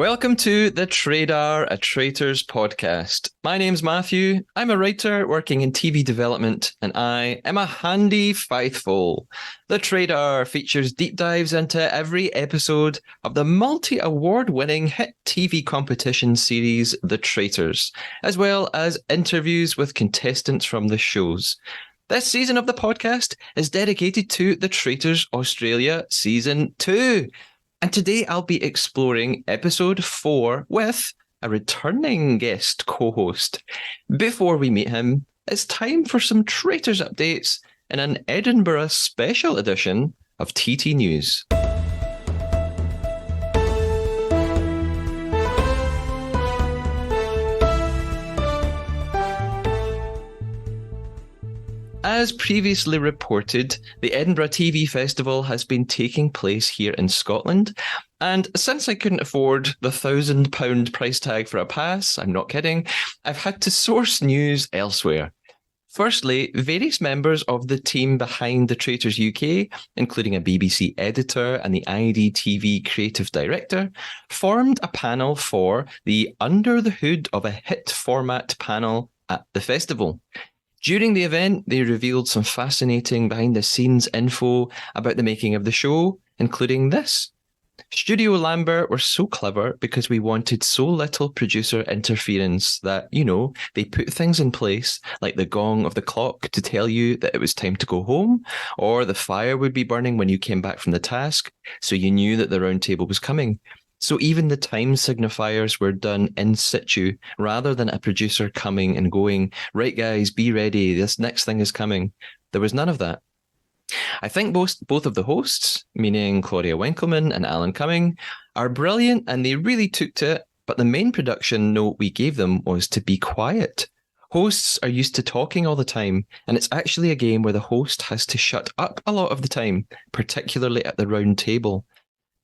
Welcome to the Traitors, a Traitors podcast. My name's Matthew. I'm a writer working in TV development, and I am a handy faithful. The Traitor features deep dives into every episode of the multi-award-winning hit TV competition series, The Traitors, as well as interviews with contestants from the shows. This season of the podcast is dedicated to The Traitors Australia Season 2. And today I'll be exploring episode 4 with a returning guest co-host. Before we meet him, it's time for some Traitors updates in an Edinburgh special edition of TT News. As previously reported, the Edinburgh TV Festival has been taking place here in Scotland, and since I couldn't afford the £1,000 price tag for a pass, I'm not kidding, I've had to source news elsewhere. Firstly, various members of the team behind the Traitors UK, including a BBC editor and the IDTV creative director, formed a panel for the Under the Hood of a Hit format panel at the festival. During the event, they revealed some fascinating behind-the-scenes info about the making of the show, including this. Studio Lambert were so clever because we wanted so little producer interference that, they put things in place like the gong of the clock to tell you that it was time to go home, or the fire would be burning when you came back from the task, so you knew that the round table was coming. So even the time signifiers were done in situ rather than a producer coming and going, right guys, be ready, this next thing is coming. There was none of that. I think both of the hosts, meaning Claudia Winkleman and Alan Cumming, are brilliant and they really took to it, but the main production note we gave them was to be quiet. Hosts are used to talking all the time, and it's actually a game where the host has to shut up a lot of the time, particularly at the round table.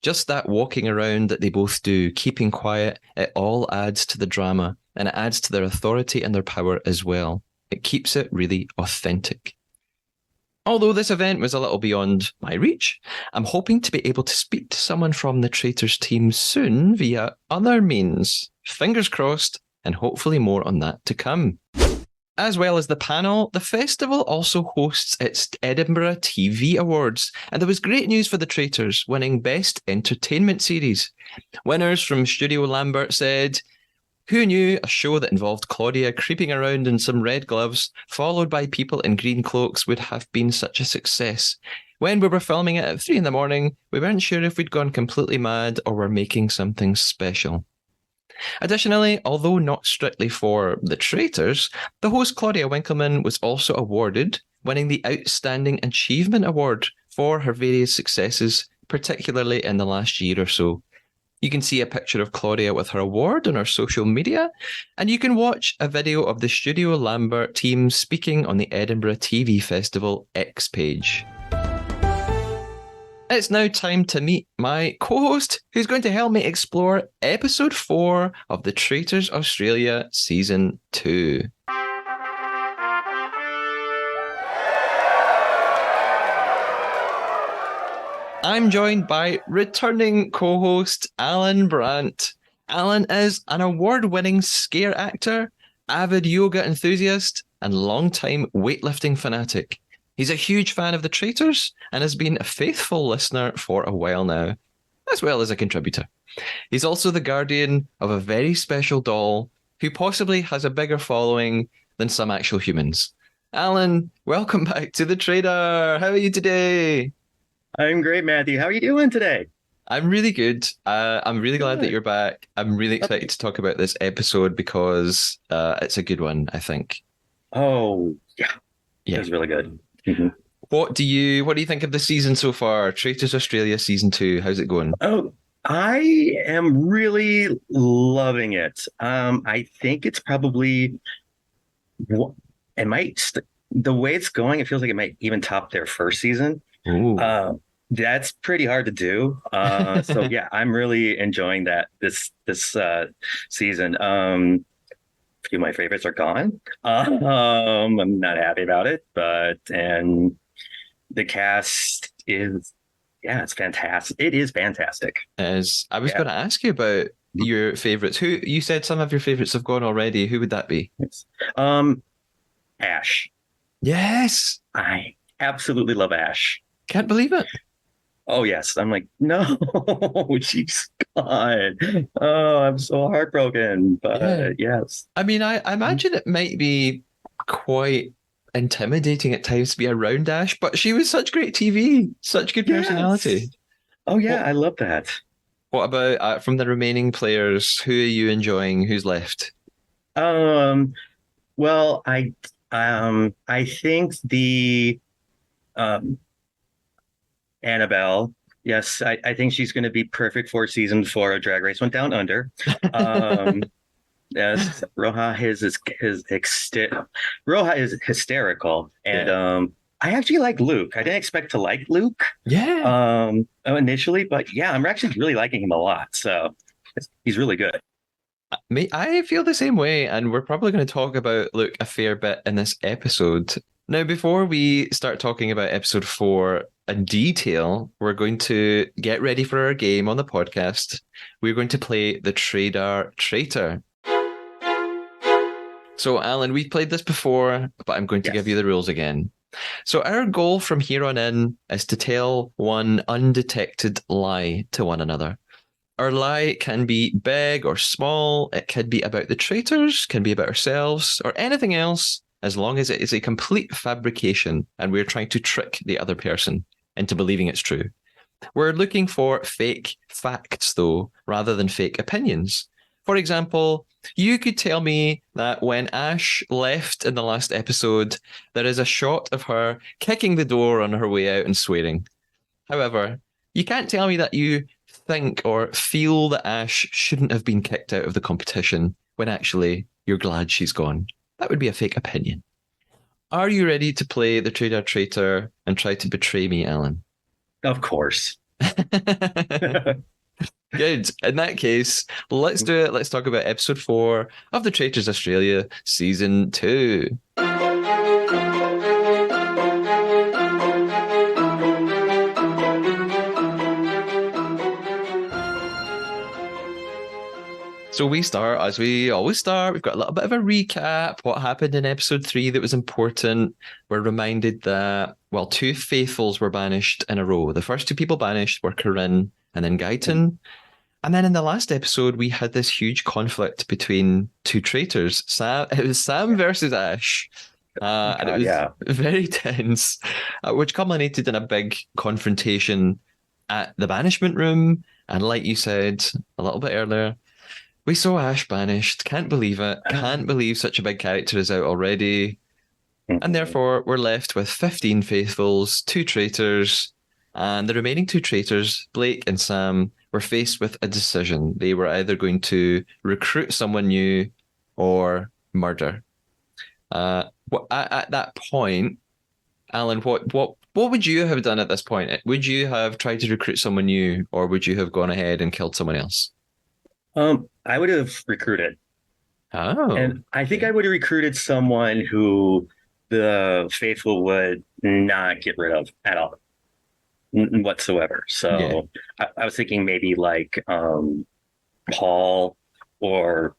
Just that walking around that they both do, keeping quiet, it all adds to the drama, and it adds to their authority and their power as well. It keeps it really authentic. Although this event was a little beyond my reach, I'm hoping to be able to speak to someone from the Traitors team soon via other means. Fingers crossed, and hopefully more on that to come. As well as the panel, the festival also hosts its Edinburgh TV Awards, and there was great news for the Traitors, winning Best Entertainment Series. Winners from Studio Lambert said, "Who knew a show that involved Claudia creeping around in some red gloves, followed by people in green cloaks, would have been such a success? When we were filming it at 3 a.m, we weren't sure if we'd gone completely mad or were making something special." Additionally, although not strictly for the Traitors, the host Claudia Winkleman was also awarded, winning the Outstanding Achievement Award for her various successes, particularly in the last year or so. You can see a picture of Claudia with her award on her social media, and you can watch a video of the Studio Lambert team speaking on the Edinburgh TV Festival X page. It's now time to meet my co-host, who's going to help me explore episode 4 of the Traitors Australia Season 2. I'm joined by returning co-host Alan Brandt. Alan is an award-winning scare actor, avid yoga enthusiast, and long-time weightlifting fanatic. He's a huge fan of the Traitors and has been a faithful listener for a while now, as well as a contributor. He's also the guardian of a very special doll who possibly has a bigger following than some actual humans. Alan, welcome back to the Traitor. How are you today? I'm great, Matthew. How are you doing today? I'm really good. I'm really glad that you're back. I'm really excited to talk about this episode because it's a good one, I think. Oh, yeah. Yeah. It was really good. Mm-hmm. What do you think of the season so far? Traitors Australia Season 2, how's it going? Oh, I am really loving it. I think it's probably the way it's going, it feels like it might even top their first season. Ooh. That's pretty hard to do. So yeah, I'm really enjoying this season. A few of my favorites are gone. I'm not happy about it, and the cast is, it's fantastic. It is fantastic. I was going to ask you about your favorites. Who you said some of your favorites have gone already. Who would that be? Yes. Ash. Yes. I absolutely love Ash. Can't believe it. Oh yes, I'm like, no, she's gone. Oh, I'm so heartbroken. Yeah. But yes. I mean, I imagine it might be quite intimidating at times to be around Ash, but she was such great TV, such good Yes. personality. Oh yeah, What I love that. what about from the remaining players? Who are you enjoying? Who's left? Um, well, I think the um Annabelle, yes, I think she's going to be perfect for season 4 of Drag Race Went Down Under. Um, yes, Roja is hysterical, and Yeah. I actually like Luke. I didn't expect to like Luke Yeah. initially, but yeah, I'm actually really liking him a lot. So he's really good. I feel the same way, and we're probably going to talk about Luke a fair bit in this episode. Now, before we start talking about episode 4 in detail, we're going to get ready for our game on the podcast. We're going to play the Trader Traitor. So, Alan, we've played this before, but I'm going to give you Yes. the rules again. So, our goal from here on in is to tell one undetected lie to one another. Our lie can be big or small. It could be about the traitors, can be about ourselves, or anything else, as long as it is a complete fabrication and we're trying to trick the other person into believing it's true. We're looking for fake facts, though, rather than fake opinions. For example, you could tell me that when Ash left in the last episode, there is a shot of her kicking the door on her way out and swearing. However, you can't tell me that you think or feel that Ash shouldn't have been kicked out of the competition when actually you're glad she's gone. That would be a fake opinion. Are you ready to play the Trader Traitor and try to betray me, Alan? Of course. Good. In that case, let's do it. Let's talk about episode 4 of the Traitors Australia season 2. So we start as we always start. We've got a little bit of a recap. What happened in episode 3 that was important. We're reminded that, well, 2 faithfuls were banished in a row. The first 2 people banished were Corinne and then Guyton. And then in the last episode, we had this huge conflict between 2 traitors. It was Sam versus Ash. And it was yeah. very tense, which culminated in a big confrontation at the banishment room. And like you said a little bit earlier, we saw Ash banished. Can't believe it. Can't believe such a big character is out already. And therefore, we're left with 15 faithfuls, 2 traitors, and the remaining 2 traitors, Blake and Sam, were faced with a decision. They were either going to recruit someone new or murder. At that point, Alan, what would you have done at this point? Would you have tried to recruit someone new, or would you have gone ahead and killed someone else? I would have recruited. Oh, And I think I would have recruited someone who the faithful would not get rid of at all whatsoever. yeah. So I was thinking maybe like Paul or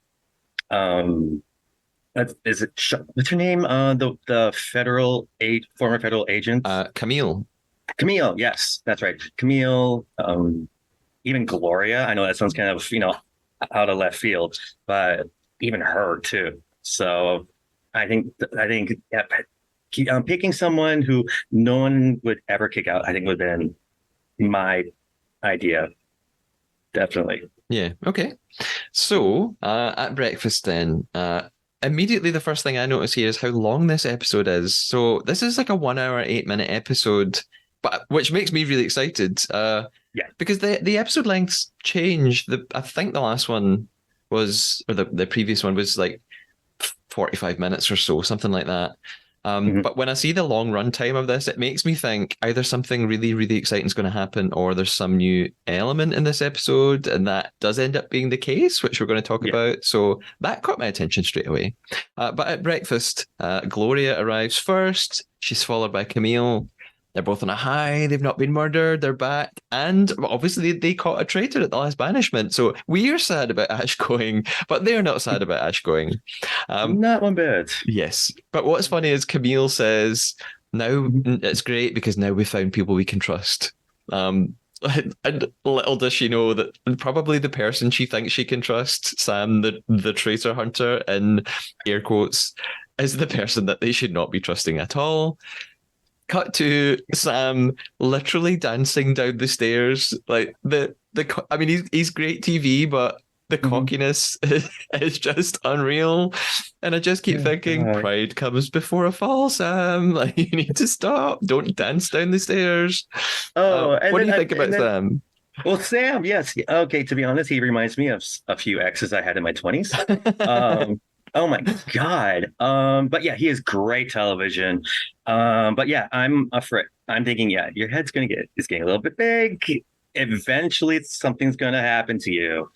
what's her name? The former federal agent. Camille. Camille, yes, that's right. Camille, even Gloria. I know that sounds kind of, out of left field, but even her too. So I think picking someone who no one would ever kick out, I think would have been my idea. Definitely. Yeah. Okay. So at breakfast, then, immediately the first thing I notice here is how long this episode is. So this is like a 1 hour, 8 minute episode, but which makes me really excited. Yeah. Because the episode lengths change. I think the last one was, or the previous one was like 45 minutes or so, something like that. But when I see the long runtime of this, it makes me think either something really, really exciting is going to happen, or there's some new element in this episode, and that does end up being the case, which we're going to talk about. So that caught my attention straight away. But at breakfast, Gloria arrives first. She's followed by Camille. They're both on a high. They've not been murdered. They're back. And obviously, they caught a traitor at the last banishment. So we are sad about Ash going, but they're not sad about Ash going. Um, Not one bit. yes. But what's funny is Camille says, now it's great because now we found people we can trust. And little does she know that probably the person she thinks she can trust, Sam, the traitor hunter, in air quotes, is the person that they should not be trusting at all. Cut to Sam literally dancing down the stairs. Like I mean, he's great TV, but the cockiness is just unreal. And I just keep thinking, God. pride comes before a fall, Sam. Like, you need to stop. Don't dance down the stairs. Oh, and What do then, you think about and then, Sam? well, Sam, yes. Okay, to be honest, he reminds me of a few exes I had in my 20s. Um, oh my God. But yeah, he is great television. But yeah, I'm afraid. I'm thinking, yeah, your head's is getting a little bit big. Eventually, something's gonna happen to you.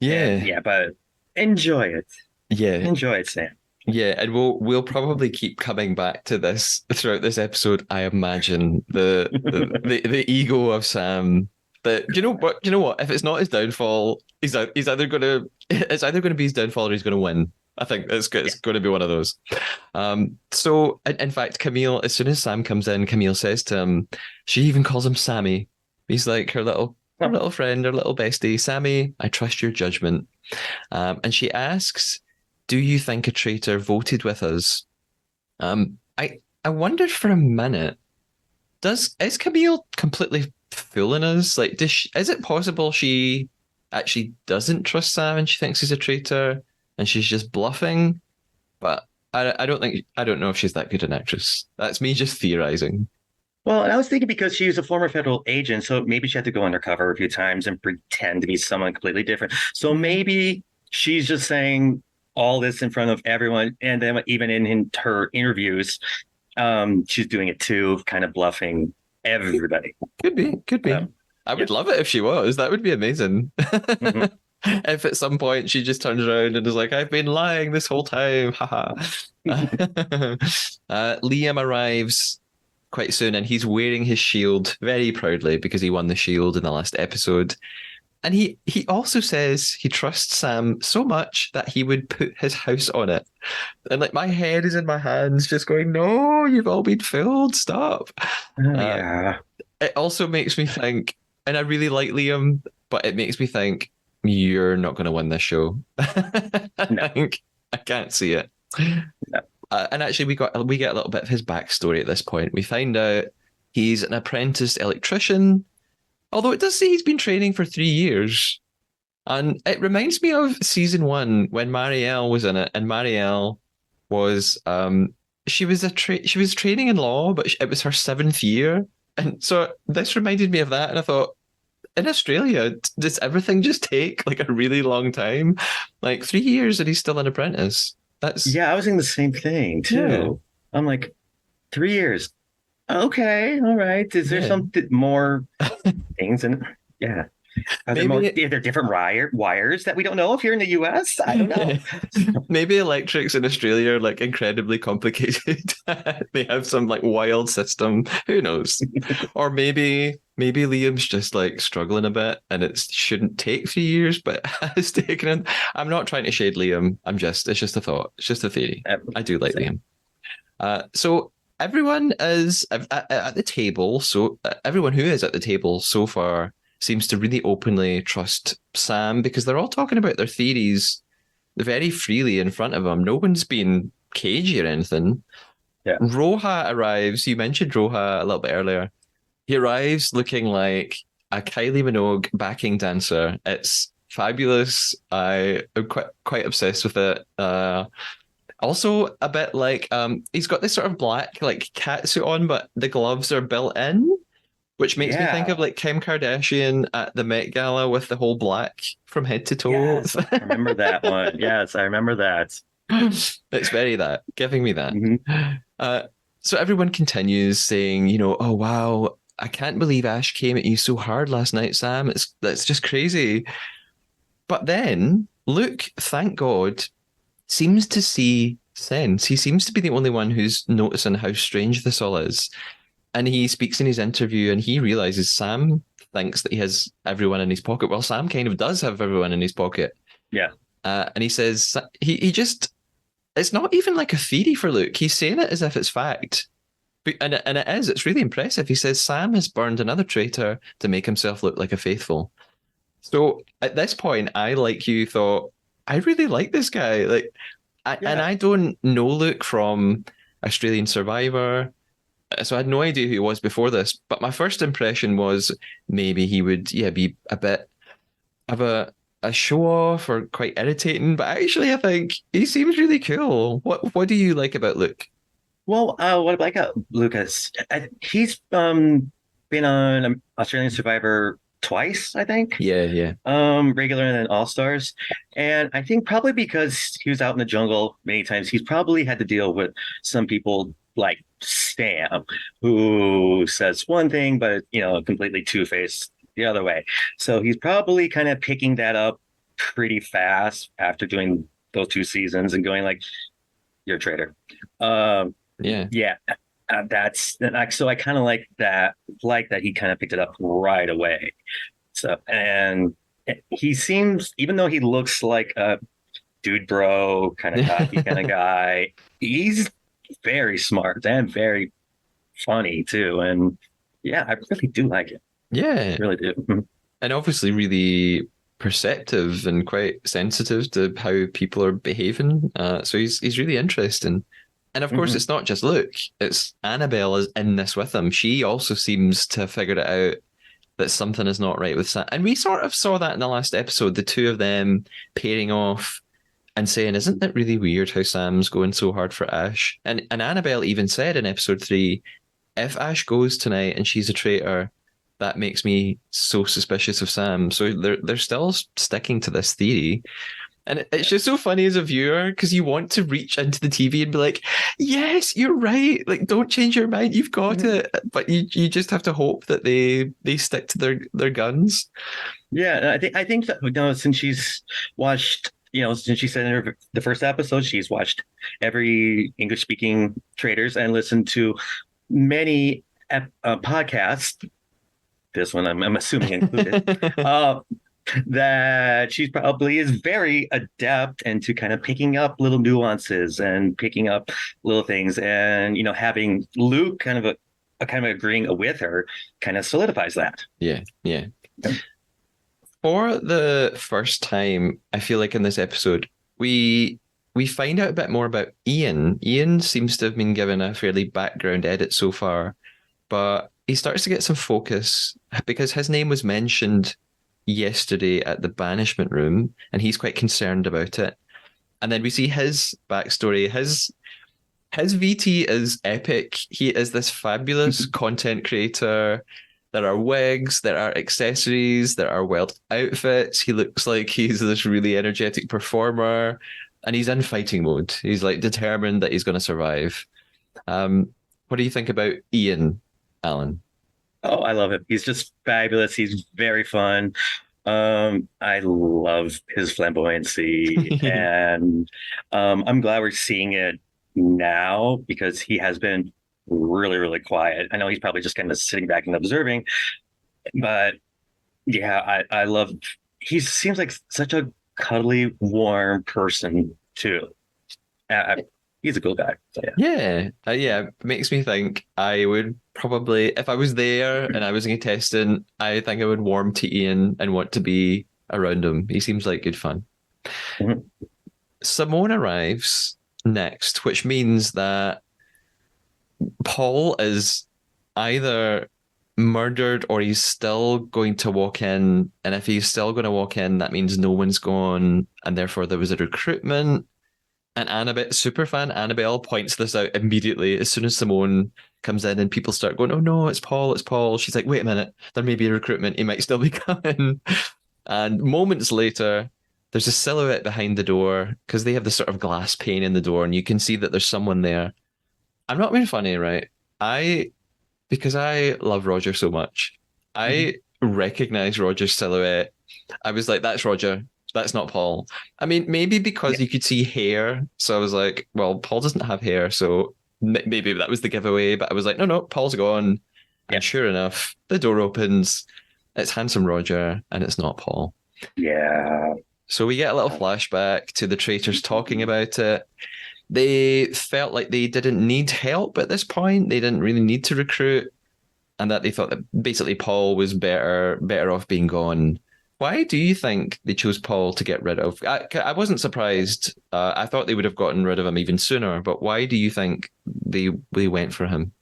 And Yeah, yeah, but enjoy it. yeah, Enjoy it, Sam. yeah, and we'll probably keep coming back to this throughout this episode. I imagine the ego of Sam. That you know what? If it's not his downfall, he's either gonna it's either gonna be his downfall or he's gonna win. I think Yeah. it's going to be one of those. So in fact, Camille, as soon as Sam comes in, Camille says to him, she even calls him Sammy. He's like her Oh, little friend, her little bestie, Sammy. I trust your judgment. And she asks, "Do you think a traitor voted with us?" I wondered for a minute, is Camille completely fooling us? Like, is it possible she actually doesn't trust Sam and she thinks he's a traitor and she's just bluffing? But I don't know if she's that good an actress. That's me just theorizing. well, and I was thinking because she was a former federal agent, so maybe she had to go undercover a few times and pretend to be someone completely different. So maybe she's just saying all this in front of everyone, and then even in her interviews, she's doing it too, kind of bluffing everybody. Could be, could be. Um, I yeah. would love it if she was. That would be amazing. Mhm. If at some point she just turns around and is like, "I've been lying this whole time." Haha. Liam arrives quite soon and he's wearing his shield very proudly because he won the shield in the last episode. And he also says he trusts Sam so much that he would put his house on it. And like my head is in my hands, just going, "No, you've all been fooled. Stop." Oh, Uh, yeah. it also makes me think, and I really like Liam, but it makes me think you're not going to win this show. No, I can't see it. no. And actually, we get a little bit of his backstory at this point. We find out he's an apprenticed electrician, although it does say he's been training for 3 years. And it reminds me of season one when Marielle was in it, and Marielle was she was training in law, but it was her 7th year, and so this reminded me of that. And I thought, in Australia, does everything just take like a really long time? Like 3 years and he's still an apprentice. That's Yeah, I was thinking the same thing yeah, too. I'm like, 3 years. Okay, all right. Is there yeah. something more things? And yeah, Maybe are there different wires that we don't know of here in the US? I don't know. maybe electrics in Australia are like incredibly complicated. They have some like wild system. Who knows? Or maybe Liam's just like struggling a bit and it shouldn't take 3 years, but it has taken him. I'm not trying to shade Liam. It's just a thought. It's just a theory. I do like Same. Liam. So everyone is at the table. So everyone who is at the table so far seems to really openly trust Sam because they're all talking about their theories very freely in front of him. No one's been cagey or anything. Yeah. Roja arrives. You mentioned Roja a little bit earlier. He arrives looking like a Kylie Minogue backing dancer. It's fabulous. I am quite obsessed with it. Also, a bit like he's got this sort of black like catsuit on, but the gloves are built in, which makes me think of Yeah. like Kim Kardashian at the Met Gala with the whole black from head to toe. Yes. I remember that one. Yes, I remember that. It's very that, giving me that. Hmm. Uh, so everyone continues saying, "Oh wow, I can't believe Ash came at you so hard last night, Sam. That's just crazy." But then Luke, thank God, seems to see sense. He seems to be the only one who's noticing how strange this all is. And he speaks in his interview and he realizes Sam thinks that he has everyone in his pocket. Well, Sam kind of does have everyone in his pocket. Yeah. And he says he just, it's not even like a theory for Luke. He's saying it as if it's fact. And it is. It's really impressive. He says Sam has burned another traitor to make himself look like a faithful. So at this point, I, like you, thought, I really like this guy. Like, and Yeah. I don't know Luke from Australian Survivor. So I had no idea who he was before this. But my first impression was maybe he would, yeah, be a bit of a show off or quite irritating. But actually, I think he seems really cool. What do you like about Luke? Well, what about Lucas? He's been on Australian Survivor twice, I think. Yeah, yeah. Regular and then All Stars. And I think probably because he was out in the jungle many times, he's probably had to deal with some people like Sam, who says one thing, but completely two-faced the other way. So he's probably kind of picking that up pretty fast after doing those two seasons and going like, "You're a traitor." Yeah. Yeah, so I kind of like that he kind of picked it up right away. So, and he seems, even though he looks like a dude bro kind of cocky kind of guy, he's very smart and very funny too. And yeah, I really do like it. Yeah. Really do. Mhm. And obviously really perceptive and quite sensitive to how people are behaving. So he's really interesting. And of course, Mhm. it's not just Luke. It's Annabelle is in this with him. She also seems to have figured it out that something is not right with Sam. And we sort of saw that in the last episode, the two of them pairing off and saying, "Isn't it really weird how Sam's going so hard for Ash?" And Annabelle even said in episode 3, if Ash goes tonight and she's a traitor, that makes me so suspicious of Sam. So they're still sticking to this theory. And it's just so funny as a viewer because you want to reach into the TV and be like, "Yes, you're right. Like, don't change your mind. You've got Mhm. it." But you just have to hope that they stick to their guns. Yeah, and I think that since she's watched, since she said in the first episode, she's watched every English speaking traders and listened to many podcasts. This one, I'm assuming included. uh, that she probably is very adept into kind of picking up little nuances and picking up little things, and having Luke kind of agreeing with her kind of solidifies that. Yeah, yeah. For the first time, I feel like in this episode, we find out a bit more about Ian. Ian seems to have been given a fairly background edit so far, but he starts to get some focus because his name was mentioned yesterday at the banishment room, and he's quite concerned about it. And then we see his backstory. His VT is epic. He is this fabulous content creator. There are wigs, there are accessories, there are wild outfits. He looks like he's this really energetic performer, and he's in fighting mode. He's like determined that he's going to survive. What do you think about Ian, Alan? Oh, I love him. He's just fabulous. He's very fun. I love his flamboyancy, and I'm glad we're seeing it now because he has been really, really quiet. I know he's probably just kind of sitting back and observing, but yeah, I love. He seems like such a cuddly, warm person too. He's a cool guy. So yeah. Yeah, yeah. It makes me think I would probably, if I was there and I was a contestant, I think I would warm to Ian and want to be around him. He seems like good fun. Mhm. Simone arrives next, which means that Paul is either murdered or he's still going to walk in. And if he's still going to walk in, that means no one's gone, and therefore there was a recruitment. And Annabelle, superfan Annabelle, points this out immediately as soon as Simone comes in and people start going, "Oh no, it's Paul, it's Paul." She's like, "Wait a minute, there may be a recruitment. He might still be coming." And moments later, there's a silhouette behind the door because they have this sort of glass pane in the door, and you can see that there's someone there. I'm not being funny, right? I Because I love Roger so much, Mhm. I recognize Roger's silhouette. I was like, "That's Roger. That's not Paul." I mean, maybe because Yeah. you could see hair. So I was like, well, Paul doesn't have hair. So maybe that was the giveaway, but I was like, no, no, Paul's gone. Yeah. And sure enough, the door opens. It's handsome Roger, and it's not Paul. Yeah. So we get a little flashback to the traitors talking about it. They felt like they didn't need help at this point. They didn't really need to recruit, and that they thought that basically Paul was better off being gone. Why do you think they chose Paul to get rid of? I wasn't surprised. I thought they would have gotten rid of him even sooner. But why do you think they went for him?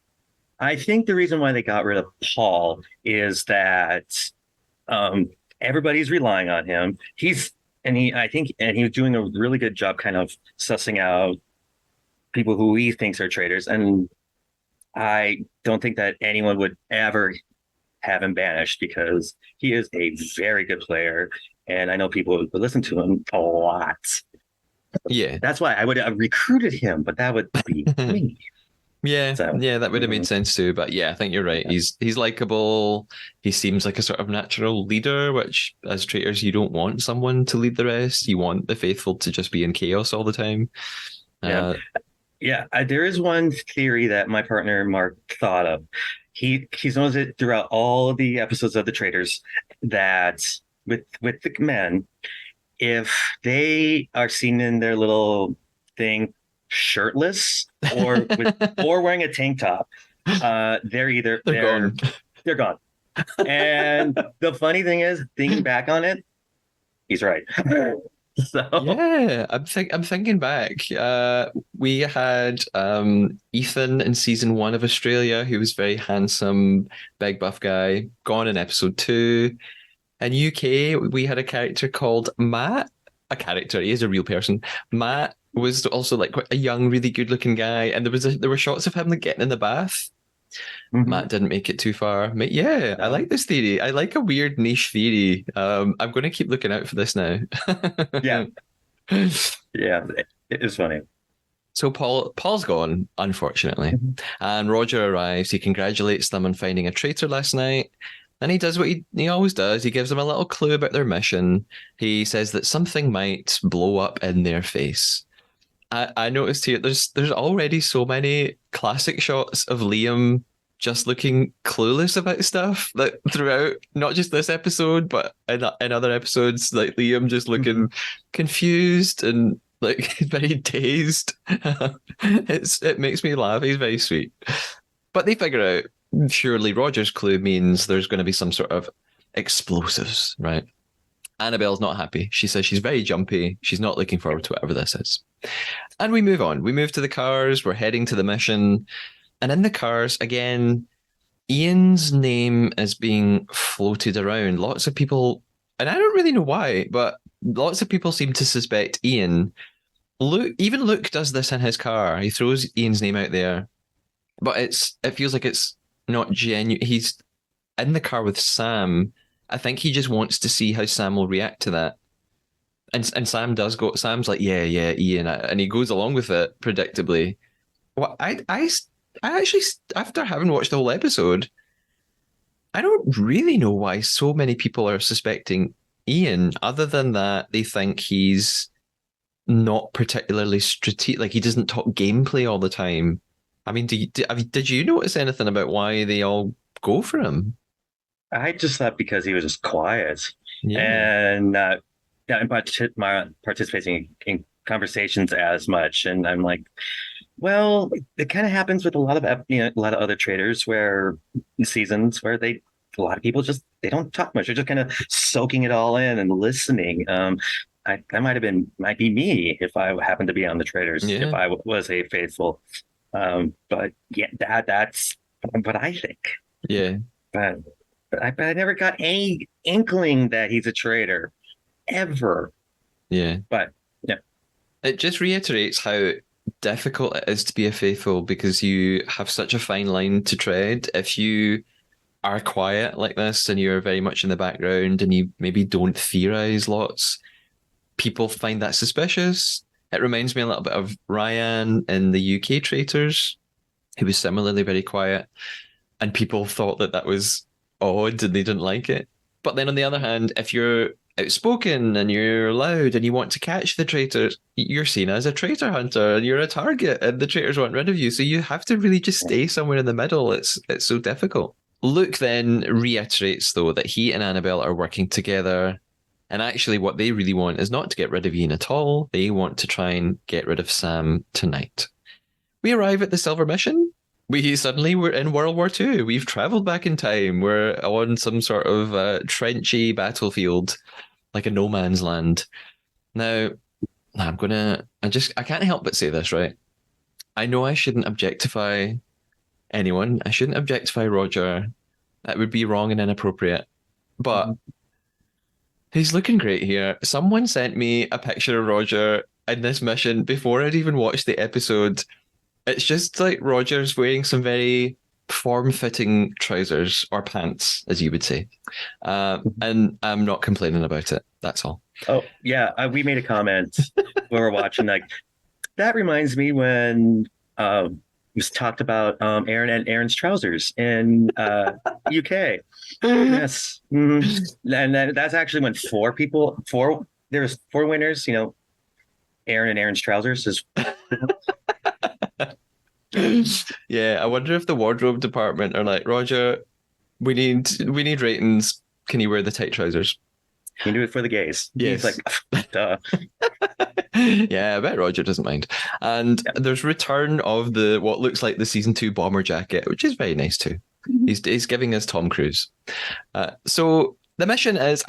I think the reason why they got rid of Paul is that um, everybody's relying on him. I think, and he was doing a really good job kind of sussing out people who he thinks are traitors. And I don't think that anyone would ever have him banished because he is a very good player. And I know people would listen to him a lot. Yeah. That's why I would have recruited him, but that would be me. Yeah, So, yeah, that would have made sense too. But yeah, I think you're right. yeah. He's likable. He seems like a sort of natural leader, which as traitors you don't want someone to lead the rest. You want the faithful to just be in chaos all the time. Yeah. Uh, Yeah, there is one theory that my partner Mark thought of. He's noticed it throughout all of the episodes of the Traitors that with the men, if they are seen in their little thing shirtless or wearing a tank top, they're either they're gone. they're gone. And the funny thing is, thinking back on it, he's right. So Yeah, I'm thinking back. We had Ethan in season 1 of Australia, who was very handsome, big buff guy, gone in episode 2. In UK, we had a character called Matt. A character, he is a real person. Matt was also like quite a young, really good looking guy, and there were shots of him like getting in the bath. Matt mhm. didn't make it too far. Yeah, I No. like this theory. I like a weird niche theory. I'm going to keep looking out for this now. Yeah, yeah, it is funny. So Paul's gone, unfortunately. Mhm. And Roger arrives. He congratulates them on finding a traitor last night. And he does what he always does. He gives them a little clue about their mission. He says that something might blow up in their face. I noticed here there's already so many classic shots of Liam just looking clueless about stuff that throughout not just this episode but in other episodes, like Liam just Mhm. looking confused and like very dazed. It makes me laugh. He's very sweet. But they figure out surely Roger's clue means there's going to be some sort of explosives, right? Annabelle's not happy. She says she's very jumpy. She's not looking forward to whatever this is. And we move on. We move to the cars. We're heading to the mission. And in the cars, again, Ian's name is being floated around. Lots of people, and I don't really know why, but lots of people seem to suspect Ian. Even Luke does this in his car. He throws Ian's name out there, but it feels like it's not genuine. He's in the car with Sam. I think he just wants to see how Sam will react to that. And Sam does go. Sam's like, yeah, yeah, Ian, and he goes along with it predictably. Well, I actually, after having watched the whole episode, I don't really know why so many people are suspecting Ian. Other than that, they think he's not particularly strategic. Like he doesn't talk gameplay all the time. I mean, did you notice anything about why they all go for him? I just thought because he was just quiet Yeah, and not participating in conversations as much, and I'm like, well, it kind of happens with a lot of a lot of other traders where seasons where a lot of people just they don't talk much. They're just kind of soaking it all in and listening. That might be me if I happened to be on the traders if yeah, I was a faithful. But yeah, that's what I think. yeah, But but I never got any inkling that he's a traitor ever. yeah. But yeah, It just reiterates how difficult it is to be a faithful because you have such a fine line to tread. If you are quiet like this and you're very much in the background and you maybe don't theorize lots, people find that suspicious. It reminds me a little bit of Ryan in the UK Traitors, who was similarly very quiet, and people thought that that was odd and they didn't like it. But then on the other hand, if you're outspoken and you're loud and you want to catch the traitors, you're seen as a traitor hunter and you're a target and the traitors want rid of you. So you have to really just stay somewhere in the middle. It's so difficult. Luke then reiterates, though, that he and Annabelle are working together. And actually, what they really want is not to get rid of Ian at all. They want to try and get rid of Sam tonight. We arrive at the Silver Mission. We're in World War II. We've traveled back in time. We're on some sort of trenchy battlefield, like a no man's land. Now, I can't help but say this, right? I know I shouldn't objectify anyone. I shouldn't objectify Roger. That would be wrong and inappropriate. But he's looking great here. Someone sent me a picture of Roger in this mission before I'd even watched the episode. It's just like Roger's wearing some very form-fitting trousers or pants, as you would say. And I'm not complaining about it. That's all. Oh, yeah. We made a comment when we're watching, like, that reminds me when it was talked about Aaron and Aaron's trousers in UK. Yes. Mm-hmm. And that's actually when there's four winners, Aaron and Aaron's trousers is. Yeah, I wonder if the wardrobe department are like, Roger, we need ratings. Can you wear the tight trousers? You do it for the gays. Yes. He's like, duh. Yeah, I bet Roger doesn't mind. And there's return of what looks like the season 2 bomber jacket, which is very nice too. He's giving us Tom Cruise. So the mission is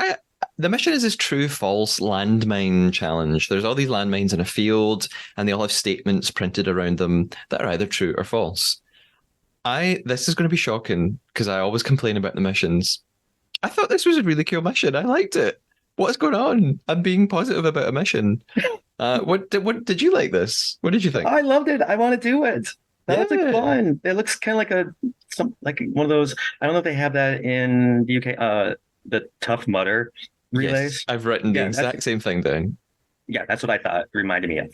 this true false landmine challenge. There's all these landmines in a field, and they all have statements printed around them that are either true or false. This is going to be shocking because I always complain about the missions. I thought this was a really cool mission. I liked it. What's going on? I'm being positive about a mission. What did you like this? What did you think? I loved it. I want to do it. That looks like fun. It looks kind of like one of those. I don't know if they have that in the UK. The Tough Mudder relays. Yes, I've written the exact same thing down. Yeah, that's what I thought. It reminded me of.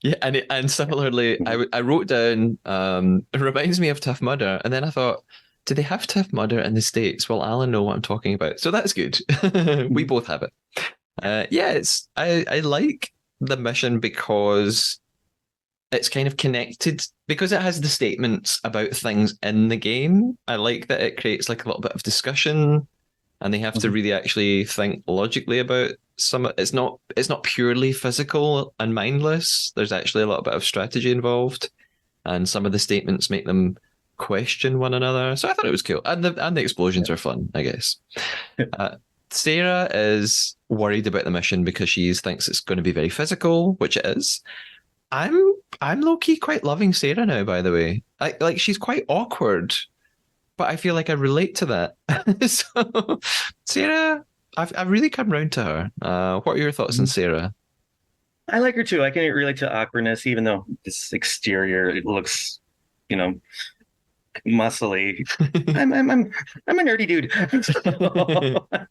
Yeah, and similarly, I wrote down. It reminds me of Tough Mudder, and then I thought, do they have Tough Mudder in the States? Well, Alan know what I'm talking about, so that's good. We both have it. I like the mission because it's kind of connected, because it has the statements about things in the game. I like that it creates like a little bit of discussion, and they have to really actually think logically about some. It's not purely physical and mindless. There's actually a little bit of strategy involved, and some of the statements make them question one another. So I thought it was cool, and the explosions are fun, I guess. Sarah is worried about the mission because she thinks it's going to be very physical, which it is. I'm low key quite loving Sarah now, by the way. Like she's quite awkward, but I feel like I relate to that. So Sarah, I've really come round to her. What are your thoughts on Sarah? I like her too. I can relate to awkwardness, even though this exterior it looks, muscly. I'm a nerdy dude. I'm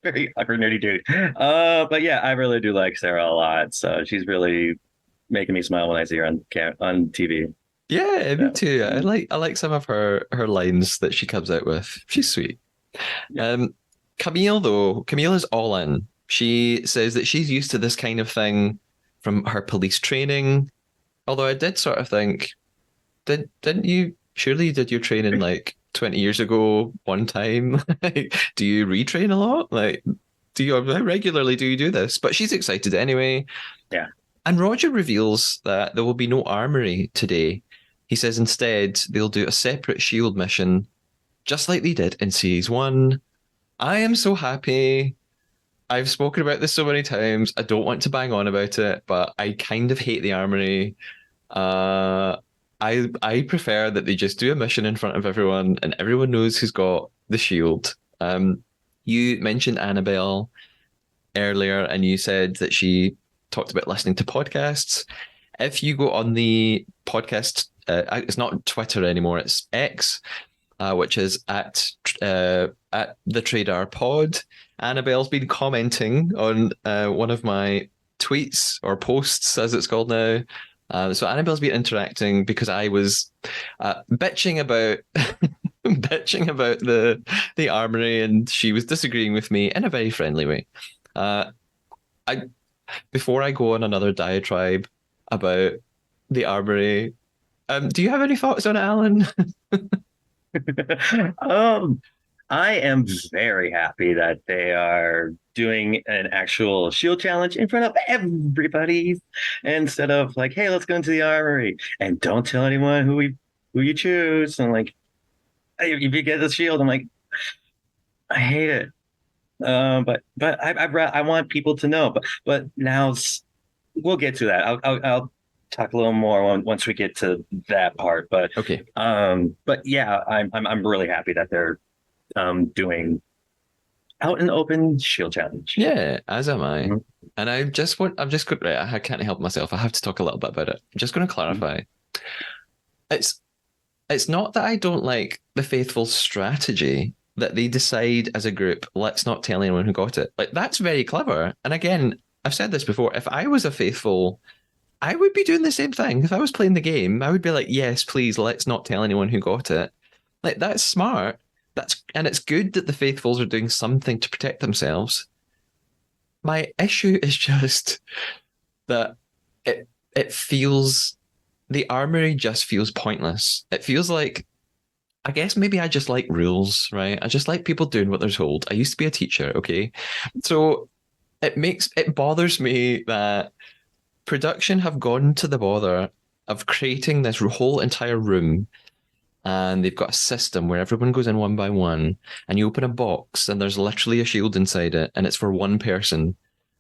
very awkward nerdy dude. But yeah, I really do like Sarah a lot. So she's really making me smile when I see her on TV. Yeah, me too. I like some of her lines that she comes out with. She's sweet. Yeah. Camille is all in. She says that she's used to this kind of thing from her police training. Although I did sort of think, didn't you? Surely you did your training like 20 years ago one time. Do you retrain a lot? Like, how regularly do you do this? But she's excited anyway. Yeah. And Roger reveals that there will be no armory today. He says instead they'll do a separate shield mission, just like they did in Series 1. I am so happy. I've spoken about this so many times. I don't want to bang on about it, but I kind of hate the armory. I prefer that they just do a mission in front of everyone and everyone knows who's got the shield. You mentioned Annabelle earlier and you said that she talked about listening to podcasts. If you go on the podcast, it's not Twitter anymore, it's X, which is at the Trader Pod. Annabelle's been commenting on one of my tweets or posts, as it's called now. So Annabelle's been interacting because I was bitching about the armory, and she was disagreeing with me in a very friendly way. I before I go on another diatribe about the armory, do you have any thoughts on it, Alan? um, I am very happy that they are doing an actual shield challenge in front of everybody instead of like, hey, let's go into the armory and don't tell anyone who you choose. And like, hey, if you get the shield, I'm like, I hate it. But I want people to know. But now we'll get to that. I'll talk a little more once we get to that part. Okay. But yeah, I'm really happy that they're doing out and open shield challenge. Yeah, as am I. Mhm. And I'm just right, I can't help myself. I have to talk a little bit about it. I'm just going to clarify. It's it's not that I don't like the faithful strategy that they decide as a group, let's not tell anyone who got it. Like that's very clever. And again, I've said this before, if I was a faithful, I would be doing the same thing. If I was playing the game, I would be like, yes, please, let's not tell anyone who got it. Like that's smart. And it's good that the faithfuls are doing something to protect themselves. My issue is just that it feels the armory just feels pointless. It feels like I guess maybe I just like rules, right? I just like people doing what they're told. I used to be a teacher, okay? So it bothers me that production have gone to the bother of creating this whole entire room and they've got a system where everyone goes in one by one and you open a box and there's literally a shield inside it and it's for one person.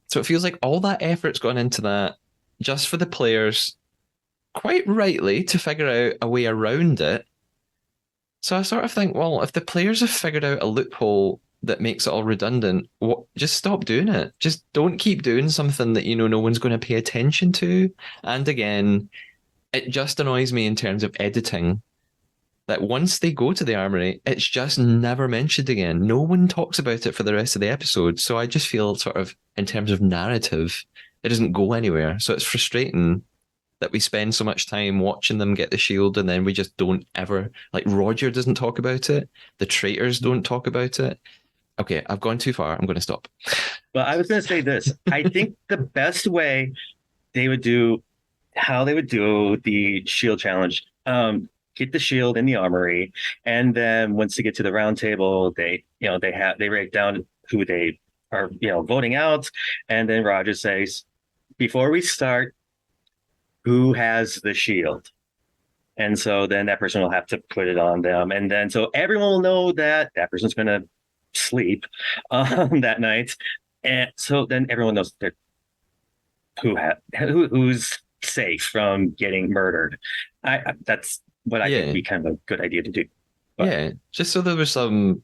So it feels like all that effort's gone into that just for the players, quite rightly, to figure out a way around it. So I sort of think, well, if the players have figured out a loophole that makes it all redundant, just stop doing it. Just don't keep doing something that you know no one's going to pay attention to. And again, it just annoys me in terms of editing that once they go to the armory, it's just never mentioned again. No one talks about it for the rest of the episode. So I just feel sort of in terms of narrative, it doesn't go anywhere. So it's frustrating that we spend so much time watching them get the shield and then we just don't ever, like Roger doesn't talk about it. The traitors don't talk about it. Okay, I've gone too far. I'm going to stop. But I was going to say this. I think the best way they would do how they would do the shield challenge, get the shield in the armory, and then once they get to the round table, they write down who they are voting out, and then Roger says, before we start, who has the shield? And so then that person will have to put it on them, and then so everyone will know that that person's going to sleep that night, and so then everyone knows that who's safe from getting murdered. That's what I think would Yeah, be kind of a good idea to do. But yeah. Just so there was some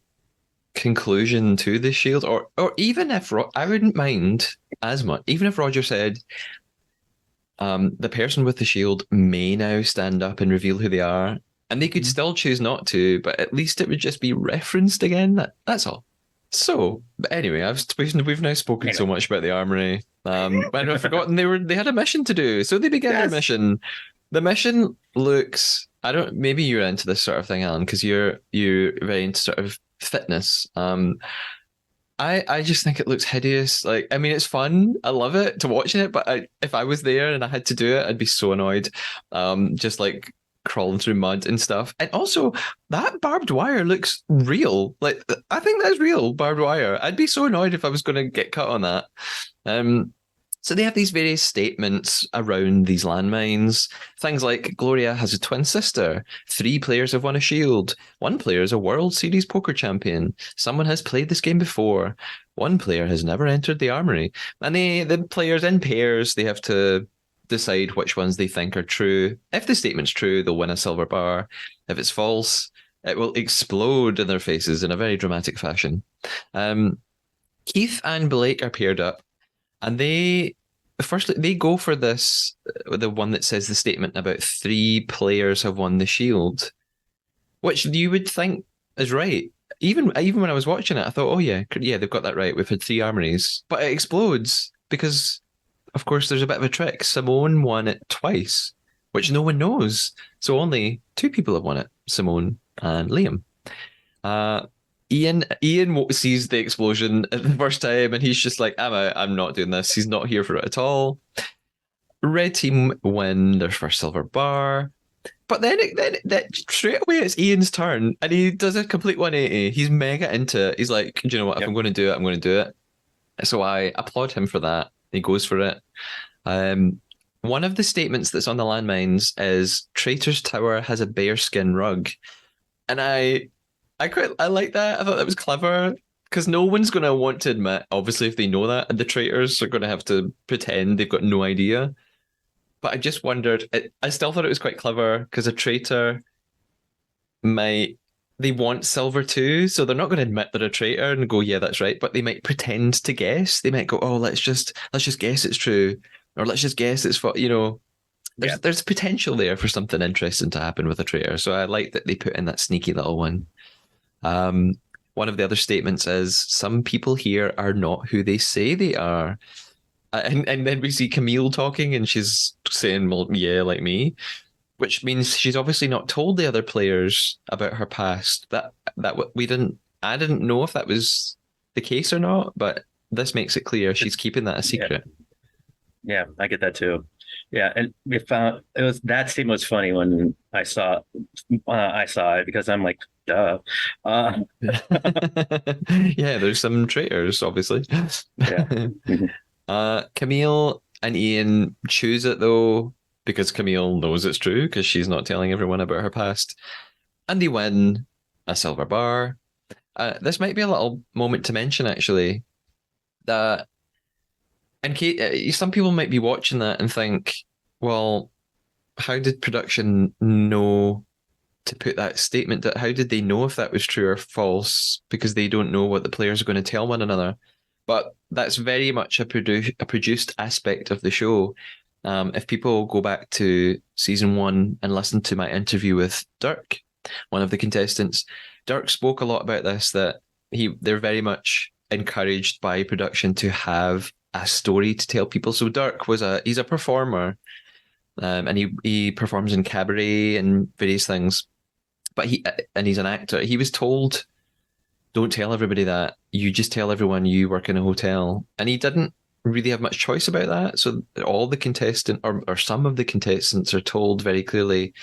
conclusion to the shield, or even if I wouldn't mind as much, even if Roger said, the person with the shield may now stand up and reveal who they are, and they could still choose not to, but at least it would just be referenced again. That's all. So, but anyway, we've now spoken so anyway, much about the armory, and I've forgotten they had a mission to do. So they began their yes, mission. The mission looks. I don't. Maybe you're into this sort of thing, Alan, because you're very into sort of fitness. I just think it looks hideous. Like, I mean, it's fun. I love it to watching it, but if I was there and I had to do it, I'd be so annoyed. Just like crawling through mud and stuff. And also, that barbed wire looks real. Like, I think that's real barbed wire. I'd be so annoyed if I was going to get cut on that. Um, so they have these various statements around these landmines. Things like Gloria has a twin sister. 3 players have won a shield. 1 player is a World Series poker champion. Someone has played this game before. 1 player has never entered the armory. And the players in pairs, they have to decide which ones they think are true. If the statement's true, they'll win a silver bar. If it's false, it will explode in their faces in a very dramatic fashion. Keith and Blake are paired up. And firstly, they go for this, the one that says the statement about 3 players have won the shield, which you would think is right. Even when I was watching it, I thought, oh yeah, they've got that right. We've had 3 armories, but it explodes because, of course, there's a bit of a trick. Simone won it twice, which no one knows. So only 2 people have won it: Simone and Liam. Ian sees the explosion at the first time, and he's just like, "I'm out. I'm not doing this." He's not here for it at all. Red team win their first silver bar. But then straight away it's Ian's turn, and he does a complete 180. He's mega into it. He's like, do you know what? If Yep. I'm going to do it, I'm going to do it. So I applaud him for that. He goes for it. Um, One of the statements that's on the landmines is Traitors Tower has a bearskin rug, and I like that. I thought that was clever because no one's going to want to admit, obviously, if they know that, and the traitors are going to have to pretend they've got no idea. But I just wondered. I still thought it was quite clever because a traitor might they want silver too, so they're not going to admit they're a traitor and go, "Yeah, that's right." But they might pretend to guess. They might go, "Oh, let's just guess it's true," or "Let's just guess it's for you know." Yeah. There's potential there for something interesting to happen with a traitor. So I like that they put in that sneaky little one. Um, One of the other statements is some people here are not who they say they are. And then we see Camille talking and she's saying, well, yeah, like me, which means she's obviously not told the other players about her past. I didn't know if that was the case or not, but this makes it clear she's keeping that a Yeah. secret. Yeah, I get that too. Yeah, and we found it was that statement was funny when I saw it because I'm like, duh. Uh, Yeah, there's some traitors, obviously. yeah. Mhm. Camille and Ian choose it though, because Camille knows it's true, because she's not telling everyone about her past. And they win a silver bar. This might be a little moment to mention, actually, that in case some people might be watching that and think, well, how did production know to put that statement? That how did they know if that was true or false? Because they don't know what the players are going to tell one another. But that's very much a produced aspect of the show. If people go back to season one and listen to my interview with Dirk, one of the contestants, Dirk spoke a lot about this. That they're very much encouraged by production to have a story to tell people. So Dirk he's a performer, and he performs in cabaret and various things. But he's an actor. He was told, "Don't tell everybody that. You just tell everyone you work in a hotel." And he didn't really have much choice about that. So all the contestant or some of the contestants are told very clearly,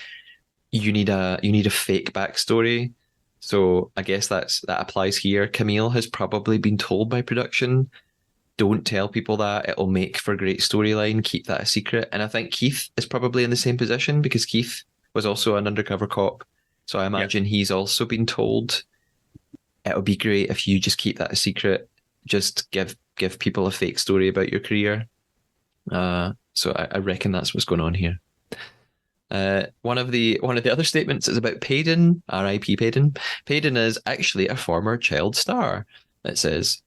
you need a fake backstory. So I guess that applies here. Camille has probably been told by production, don't tell people that. It'll make for a great storyline. Keep that a secret. And I think Keith is probably in the same position because Keith was also an undercover cop. So I Yeah. imagine he's also been told it would be great if you just keep that a secret. Just give people a fake story about your career. So I reckon that's what's going on here. One of the other statements is about Payden, R.I.P. Payden. Payden is actually a former child star. It says,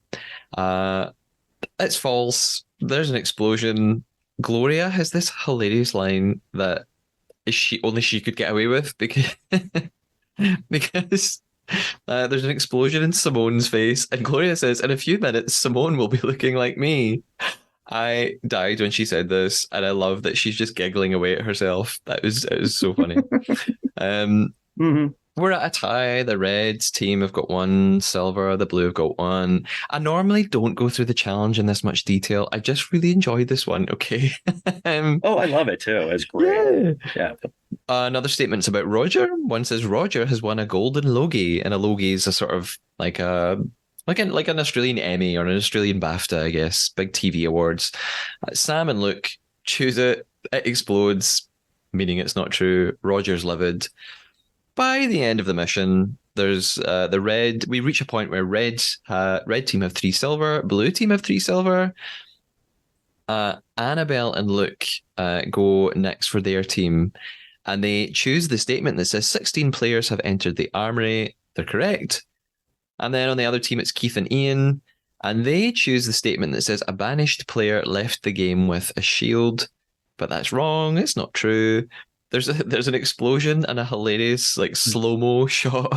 it's false. There's an explosion. Gloria has this hilarious line that she could get away with because because there's an explosion in Simone's face, and Gloria says, "In a few minutes, Simone will be looking like me." I died when she said this, and I love that she's just giggling away at herself. It was so funny. Um, Mhm. we're at a tie. The Reds team have got one silver, the blue have got one. I normally don't go through the challenge in this much detail. I just really enjoyed this one. Okay. um, Oh, I love it too. It's great. yeah. Yeah. Another statement's about Roger. One says Roger has won a golden Logie, and a Logie is a sort of like an Australian Emmy or an Australian BAFTA, I guess, big TV awards. Sam and Luke choose it. It explodes, meaning it's not true. Roger's livid. By the end of the mission, there's the red. We reach a point where red team have 3 silver, blue team have 3 silver. Annabelle and Luke go next for their team, and they choose the statement that says 16 players have entered the armory. They're correct. And then on the other team, it's Keith and Ian, and they choose the statement that says a banished player left the game with a shield, but that's wrong. It's not true. There's an explosion and a hilarious like slow-mo shot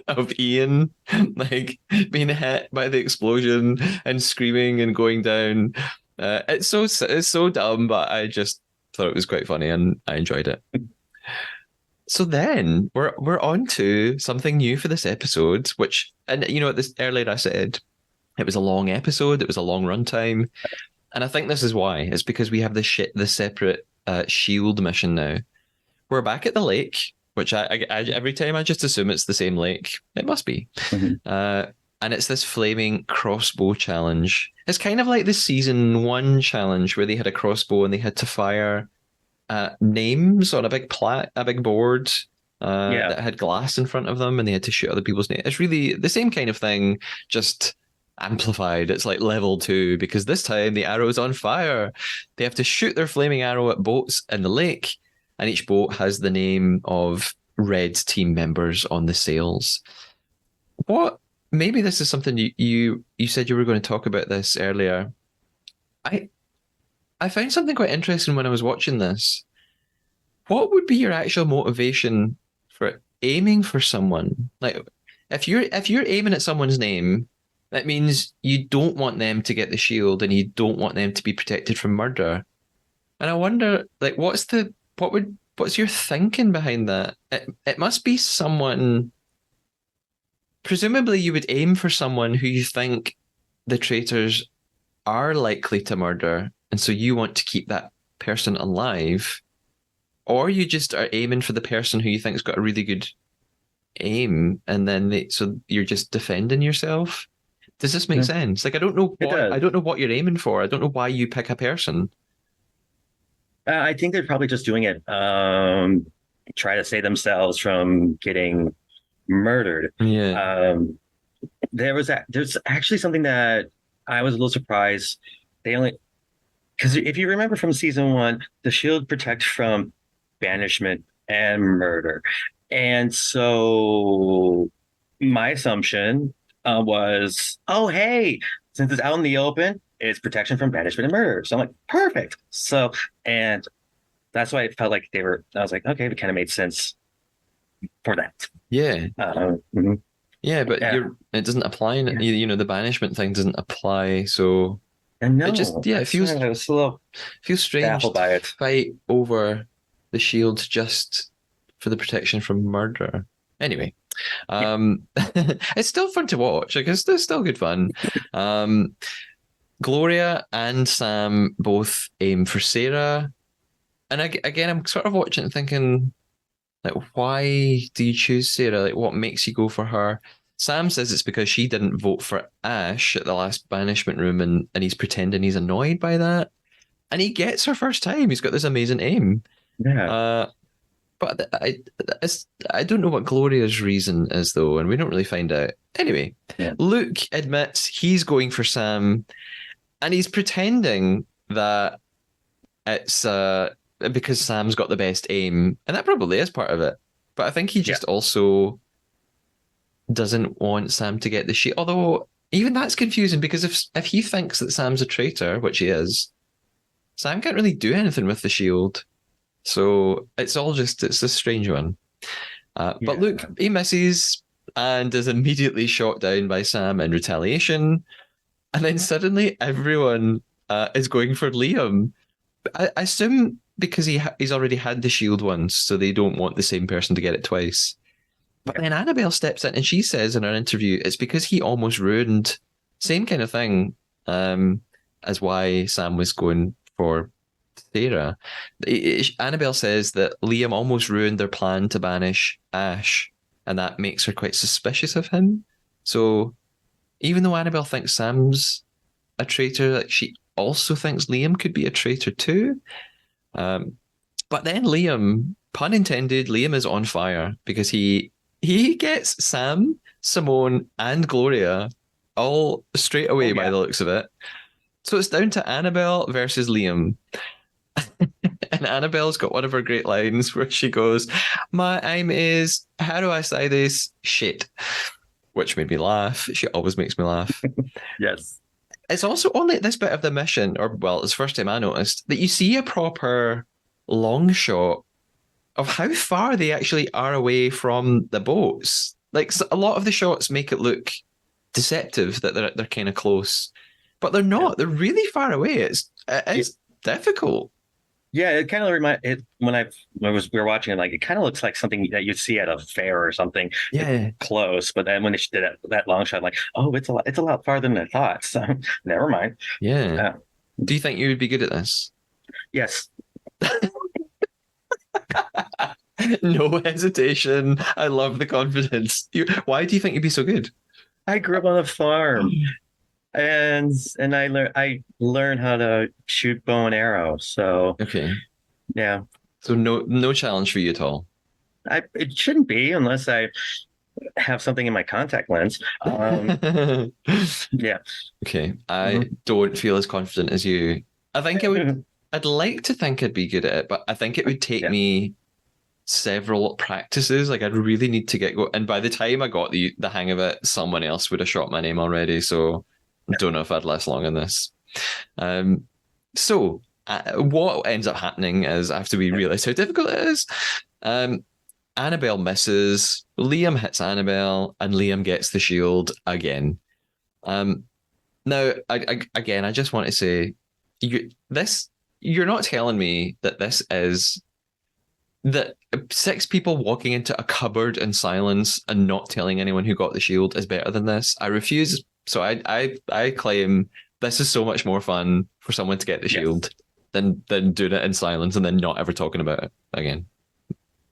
of Ian like being hit by the explosion and screaming and going down. It's so dumb, but I just thought it was quite funny and I enjoyed it. So then we're on to something new for this episode, which, and you know, this earlier I said it was a long episode, it was a long runtime, and I think this is why. It's because we have the separate shield mission now. We're back at the lake, which I every time I just assume it's the same lake. It must be. Mhm. And it's this flaming crossbow challenge. It's kind of like the season 1 challenge where they had a crossbow and they had to fire names on a big board Yeah. that had glass in front of them, and they had to shoot other people's names. It's really the same kind of thing, just amplified. It's like level 2 because this time the arrow is on fire. They have to shoot their flaming arrow at boats in the lake, and each boat has the name of red team members on the sails. What? Maybe this is something you said you were going to talk about this earlier. I I found something quite interesting when I was watching this. What would be your actual motivation for aiming for someone? Like if you're aiming at someone's name, that means you don't want them to get the shield and you don't want them to be protected from murder. And I wonder, like, what's your thinking behind that? It must be someone. Presumably, you would aim for someone who you think the traitors are likely to murder, and so you want to keep that person alive, or you just are aiming for the person who you think's got a really good aim, and then so you're just defending yourself. Does this make Yeah, sense? Like, I don't know it what does. I don't know what you're aiming for. I don't know why you pick a person. I think they're probably just doing it, try to save themselves from getting murdered. Yeah, Um, there's actually something that I was a little surprised. They only because if you remember from season 1, the shield protects from banishment and murder, and so my assumption was, oh hey, since it's out in the open, it's protection from banishment and murder. So I'm like, perfect. So and that's why it felt like they were. I was like, okay, it kind of made sense for that. yeah, Mhm. yeah. But Yeah, it doesn't apply. yeah. You know, the banishment thing doesn't apply. So And it just no, yeah, it that's why I was a little feels strange baffled to by it. fight over the shield just for the protection from murder. Anyway, Yeah, it's still fun to watch. Like it's still good fun. Um, Gloria and Sam both aim for Sarah, and again, I'm sort of watching and thinking, like, why do you choose Sarah? Like, what makes you go for her? Sam says it's because she didn't vote for Ash at the last banishment room, and he's pretending he's annoyed by that. And he gets her first time. He's got this amazing aim. yeah, Uh, but I don't know what Gloria's reason is, though, and we don't really find out. Anyway, yeah, Luke admits he's going for Sam, and he's pretending that it's because Sam's got the best aim, and that probably is part of it. But I think he yeah. just also doesn't want Sam to get the shit. Although even that's confusing because if he thinks that Sam's a traitor, which he is, Sam can't really do anything with the shield. So it's a strange one. But Yeah. Luke, he misses and is immediately shot down by Sam in retaliation. And then suddenly everyone is going for Liam. I assume because he's already had the shield once, so they don't want the same person to get it twice. But Yeah. then Annabelle steps in and she says in her interview it's because he almost ruined, same kind of thing, as why Sam was going for Sarah. Annabelle says that Liam almost ruined their plan to banish Ash, and that makes her quite suspicious of him. So even though Annabelle thinks Sam's a traitor, like she also thinks Liam could be a traitor too. Um, but then Liam, pun intended, Liam is on fire because he gets Sam, Simone, and Gloria all straight away Oh by yeah. the looks of it. So it's down to Annabelle versus Liam. And Annabelle's got one of her great lines where she goes, my aim is, how do I say this? Shit. Which made me laugh. She always makes me laugh. Yes. It's also only at this bit of the mission, or well, it's the first time I noticed, that you see a proper long shot of how far they actually are away from the boats. Like a lot of the shots make it look deceptive that they're kind of close, but they're Yeah. not. They're really far away. Yeah. It's difficult. Yeah, it kind of remind it when we were watching it, like it kind of looks like something that you'd see at a fair or something. It's Yeah, close, but then when they did that long shot, I'm like, oh, it's a lot farther than I thought. So never mind. yeah. Uh, Do you think you would be good at this? yes, No hesitation. I love the confidence. Why do you think you'd be so good? I grew up on a farm, and I learned how to shoot bow and arrow. So Okay. yeah, So no challenge for you at all. it shouldn't be unless I have something in my contact lens. Yeah. Okay. I Mhm. don't feel as confident as you. I think I'd like to think I'd be good at it, but I think it would take Yeah. me several practices. Like I'd really need to get go. And by the time I got the hang of it, someone else would have shot my name already. So I don't know if I'd last long in this. Um, so what ends up happening is after we realize how difficult it is, um, Annabelle misses, Liam hits Annabelle, and Liam gets the shield again. Um, now, again, I just want to say, this you're not telling me that this is that six people walking into a cupboard in silence and not telling anyone who got the shield is better than this. I refuse. So I claim this is so much more fun for someone to get the Yes. shield than doing it in silence and then not ever talking about it again.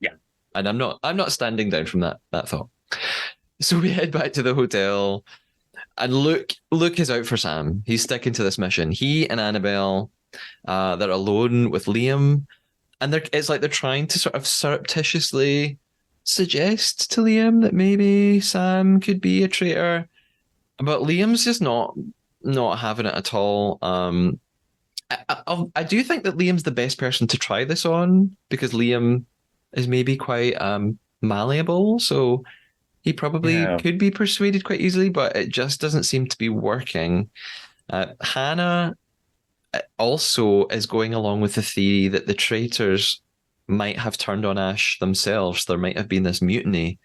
Yeah. And I'm not standing down from that thought. So we head back to the hotel, and Luke is out for Sam. He's sticking to this mission. He and Annabelle, they're alone with Liam, and it's like they're trying to sort of surreptitiously suggest to Liam that maybe Sam could be a traitor, but Liam's just not having it at all. I do think that Liam's the best person to try this on because Liam is maybe quite malleable, so he probably Yeah. could be persuaded quite easily, but it just doesn't seem to be working. Hannah also is going along with the theory that the traitors might have turned on Ash themselves. There might have been this mutiny.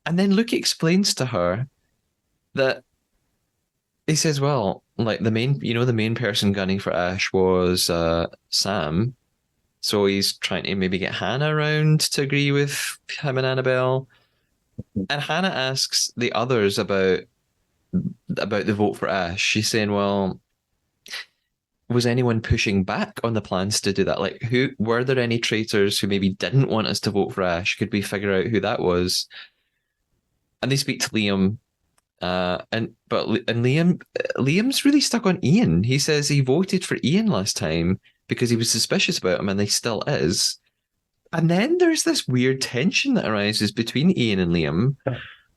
And then Luke explains to her that he says, well, like the main person gunning for Ash was Sam. So he's trying to maybe get Hannah around to agree with him and Annabelle. And Hannah asks the others about the vote for Ash. She's saying, well, was anyone pushing back on the plans to do that? Like, who were there any traitors who maybe didn't want us to vote for Ash? Could we figure out who that was? And they speak to Liam, and Liam's really stuck on Ian. He says he voted for Ian last time because he was suspicious about him, and he still is. And then there's this weird tension that arises between Ian and Liam.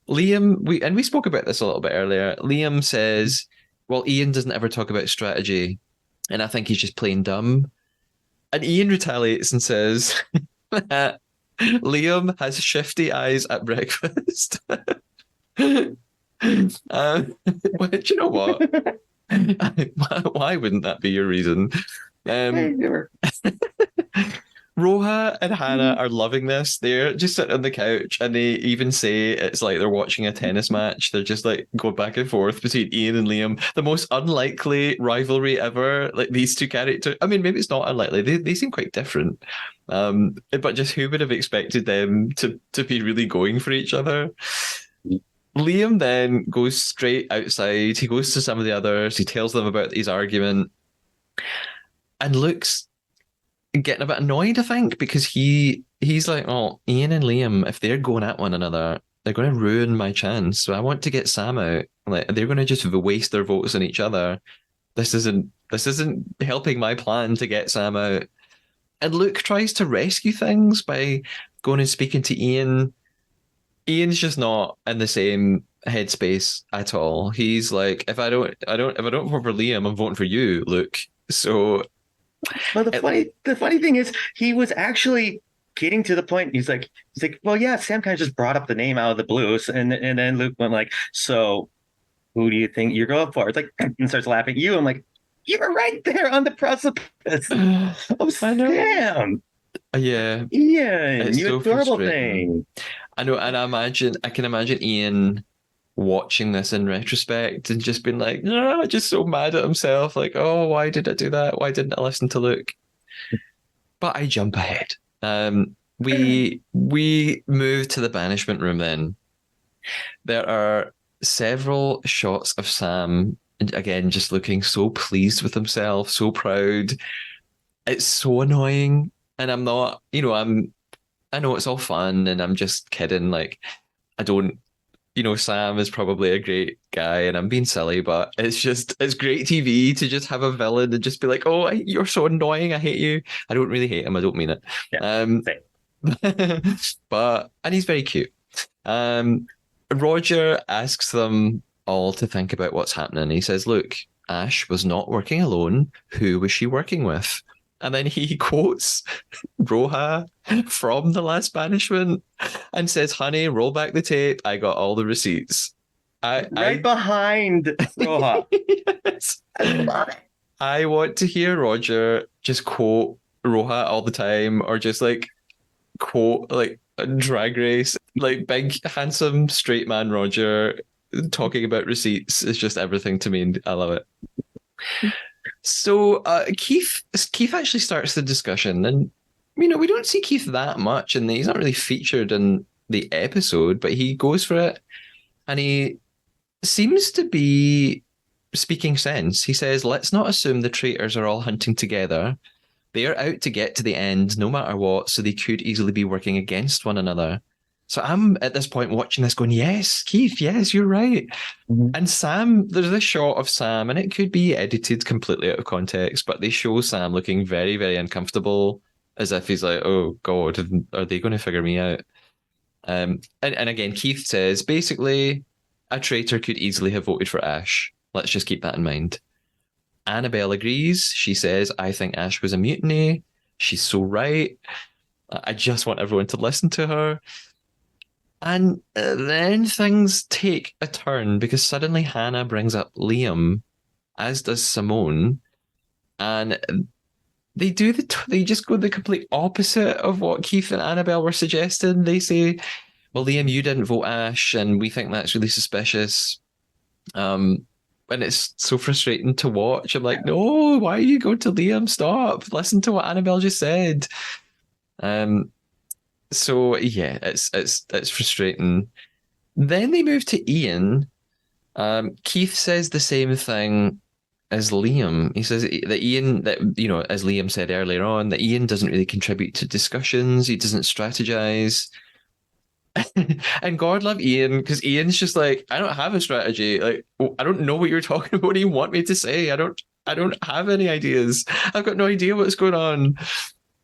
We spoke about this a little bit earlier. Liam says, "Well, Ian doesn't ever talk about strategy, and I think he's just plain dumb." And Ian retaliates and says that Liam has shifty eyes at breakfast. Well, do you know what? Why wouldn't that be your reason? Um, Roha and Hannah are loving this. They're just sitting on the couch and they even say it's like they're watching a tennis match. They're just like going back and forth between Ian and Liam. The most unlikely rivalry ever. Like these two characters. I mean, maybe it's not unlikely. They seem quite different. But just who would have expected them to be really going for each other? Liam then goes straight outside. He goes to some of the others. He tells them about his argument and looks getting a bit annoyed, I think, because he's like, oh, Ian and Liam, if they're going at one another, they're going to ruin my chance. So I want to get Sam out. Like they're going to just waste their votes on each other. This isn't helping my plan to get Sam out. And Luke tries to rescue things by going and speaking to Ian. Ian's just not in the same headspace at all. He's like, if I don't vote for Liam, I'm voting for you, Luke. So Well, the it, funny thing is, he was actually getting to the point. He's like, well, yeah, Sam kind of just brought up the name out of the blues, and then Luke went like, so who do you think you're going for? It's like, and starts laughing at you. I'm like, you were right there on the precipice of I know. Sam. Yeah, Ian, it's you so adorable frustrating. thing. I know, and I can imagine Ian watching this in retrospect and just being like, no, just so mad at himself, like, oh, why did I do that? Why didn't I listen to Luke? But I jump ahead. We move to the banishment room then. There are several shots of Sam, again, just looking so pleased with himself, so proud. It's so annoying. And I'm not, I know it's all fun and I'm just kidding. Like, I don't, Sam is probably a great guy and I'm being silly, but it's great TV to just have a villain and just be like, oh, you're so annoying. I hate you. I don't really hate him. I don't mean it. Yeah, Um, same. and he's very cute. Um, Roger asks them all to think about what's happening. He says, look, Ash was not working alone. Who was she working with? And then he quotes Roja from The Last Banishment and says, honey, roll back the tape. I got all the receipts. Right behind Roja. Yes. I love it. I want to hear Roger just quote Roja all the time or just like quote like a Drag Race, like big, handsome, straight man Roger talking about receipts is just everything to me. And I love it. So Keith actually starts the discussion, and we don't see Keith that much, and he's not really featured in the episode, but he goes for it, and he seems to be speaking sense. He says, "Let's not assume the traitors are all hunting together. They are out to get to the end, no matter what, so they could easily be working against one another." So I'm at this point watching this going, yes, Keith, yes, you're right. Mhm. And Sam, there's this shot of Sam, and it could be edited completely out of context, but they show Sam looking very, very uncomfortable, as if he's like, oh God, are they going to figure me out? And again, Keith says, basically, a traitor could easily have voted for Ash. Let's just keep that in mind. Annabelle agrees. She says, I think Ash was a mutiny. She's so right. I just want everyone to listen to her. And then things take a turn because suddenly Hannah brings up Liam, as does Simone, and they just go the complete opposite of what Keith and Annabelle were suggesting. They say, "Well, Liam, you didn't vote Ash, and we think that's really suspicious." And it's so frustrating to watch. I'm like, no, why are you going to Liam? Stop! Listen to what Annabelle just said. Um, so yeah, it's frustrating. Then they move to Ian. Keith says the same thing as Liam. He says that Ian, as Liam said earlier on, that Ian doesn't really contribute to discussions. He doesn't strategize. And God love Ian because Ian's just like, I don't have a strategy. Like, I don't know what you're talking about. What do you want me to say? I don't have any ideas. I've got no idea what's going on.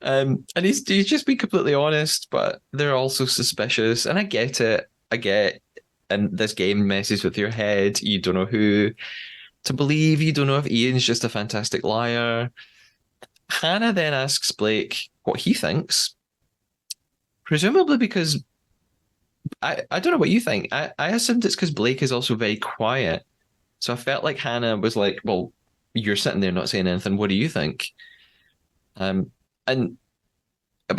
And he's just being completely honest, but they're also suspicious. And I get it. I get, and this game messes with your head. You don't know who to believe. You don't know if Ian's just a fantastic liar. Hannah then asks Blake what he thinks, presumably because I don't know what you think. I assumed it's because Blake is also very quiet. So I felt like Hannah was like, well, you're sitting there not saying anything. What do you think? And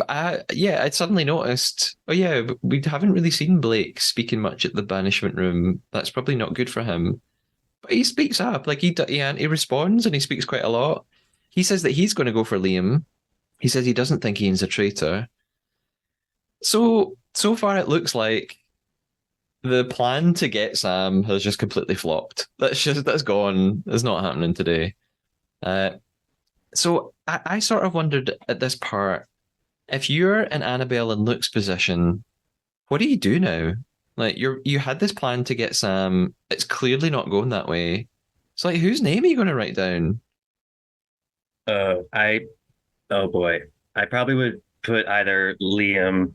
I'd suddenly noticed, oh yeah, we haven't really seen Blake speaking much at the banishment room. That's probably not good for him. But he speaks up, like he responds and he speaks quite a lot. He says that he's going to go for Liam. He says he doesn't think Ian's a traitor. So far it looks like the plan to get Sam has just completely flopped. That's gone. It's not happening today. Uh, so I sort of wondered at this part, if you're in Annabelle and Luke's position, what do you do now? Like you had this plan to get Sam. It's clearly not going that way. So like, whose name are you going to write down? I oh boy, I probably would put either Liam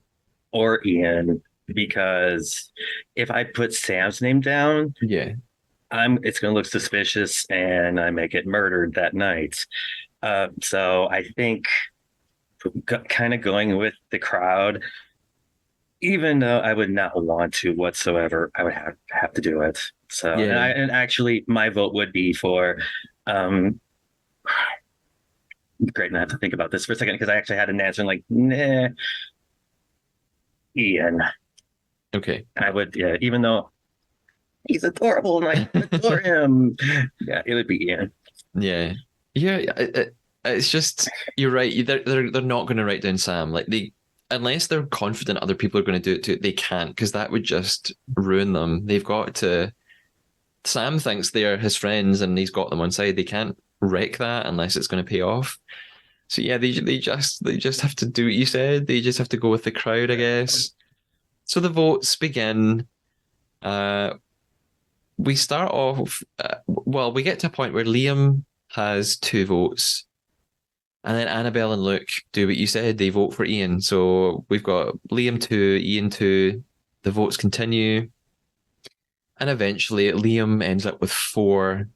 or Ian because if I put Sam's name down, Yeah, it's going to look suspicious and I may get murdered that night. So I think kind of going with the crowd, even though I would not want to whatsoever, I would have to do it. So, yeah, and actually, my vote would be for. Great, and I have to think about this for a second because I actually had an answer. Like, nah, Ian. okay, I would, yeah, even though he's adorable and I adore him. Yeah, it would be Ian. yeah, yeah. It's just you're right. They're not going to write down Sam. Like they unless they're confident other people are going to do it too, they can't because that would just ruin them. They've got to. Sam thinks they're his friends and he's got them on side. They can't wreck that unless it's going to pay off. So yeah, they just have to do what you said. They just have to go with the crowd, I guess. So the votes begin. Uh, we start off. Well, we get to a point where Liam has 2 votes, and then Annabelle and Luke do what you said. They vote for Ian. So we've got Liam 2, Ian 2. The votes continue, and eventually Liam ends up with 4.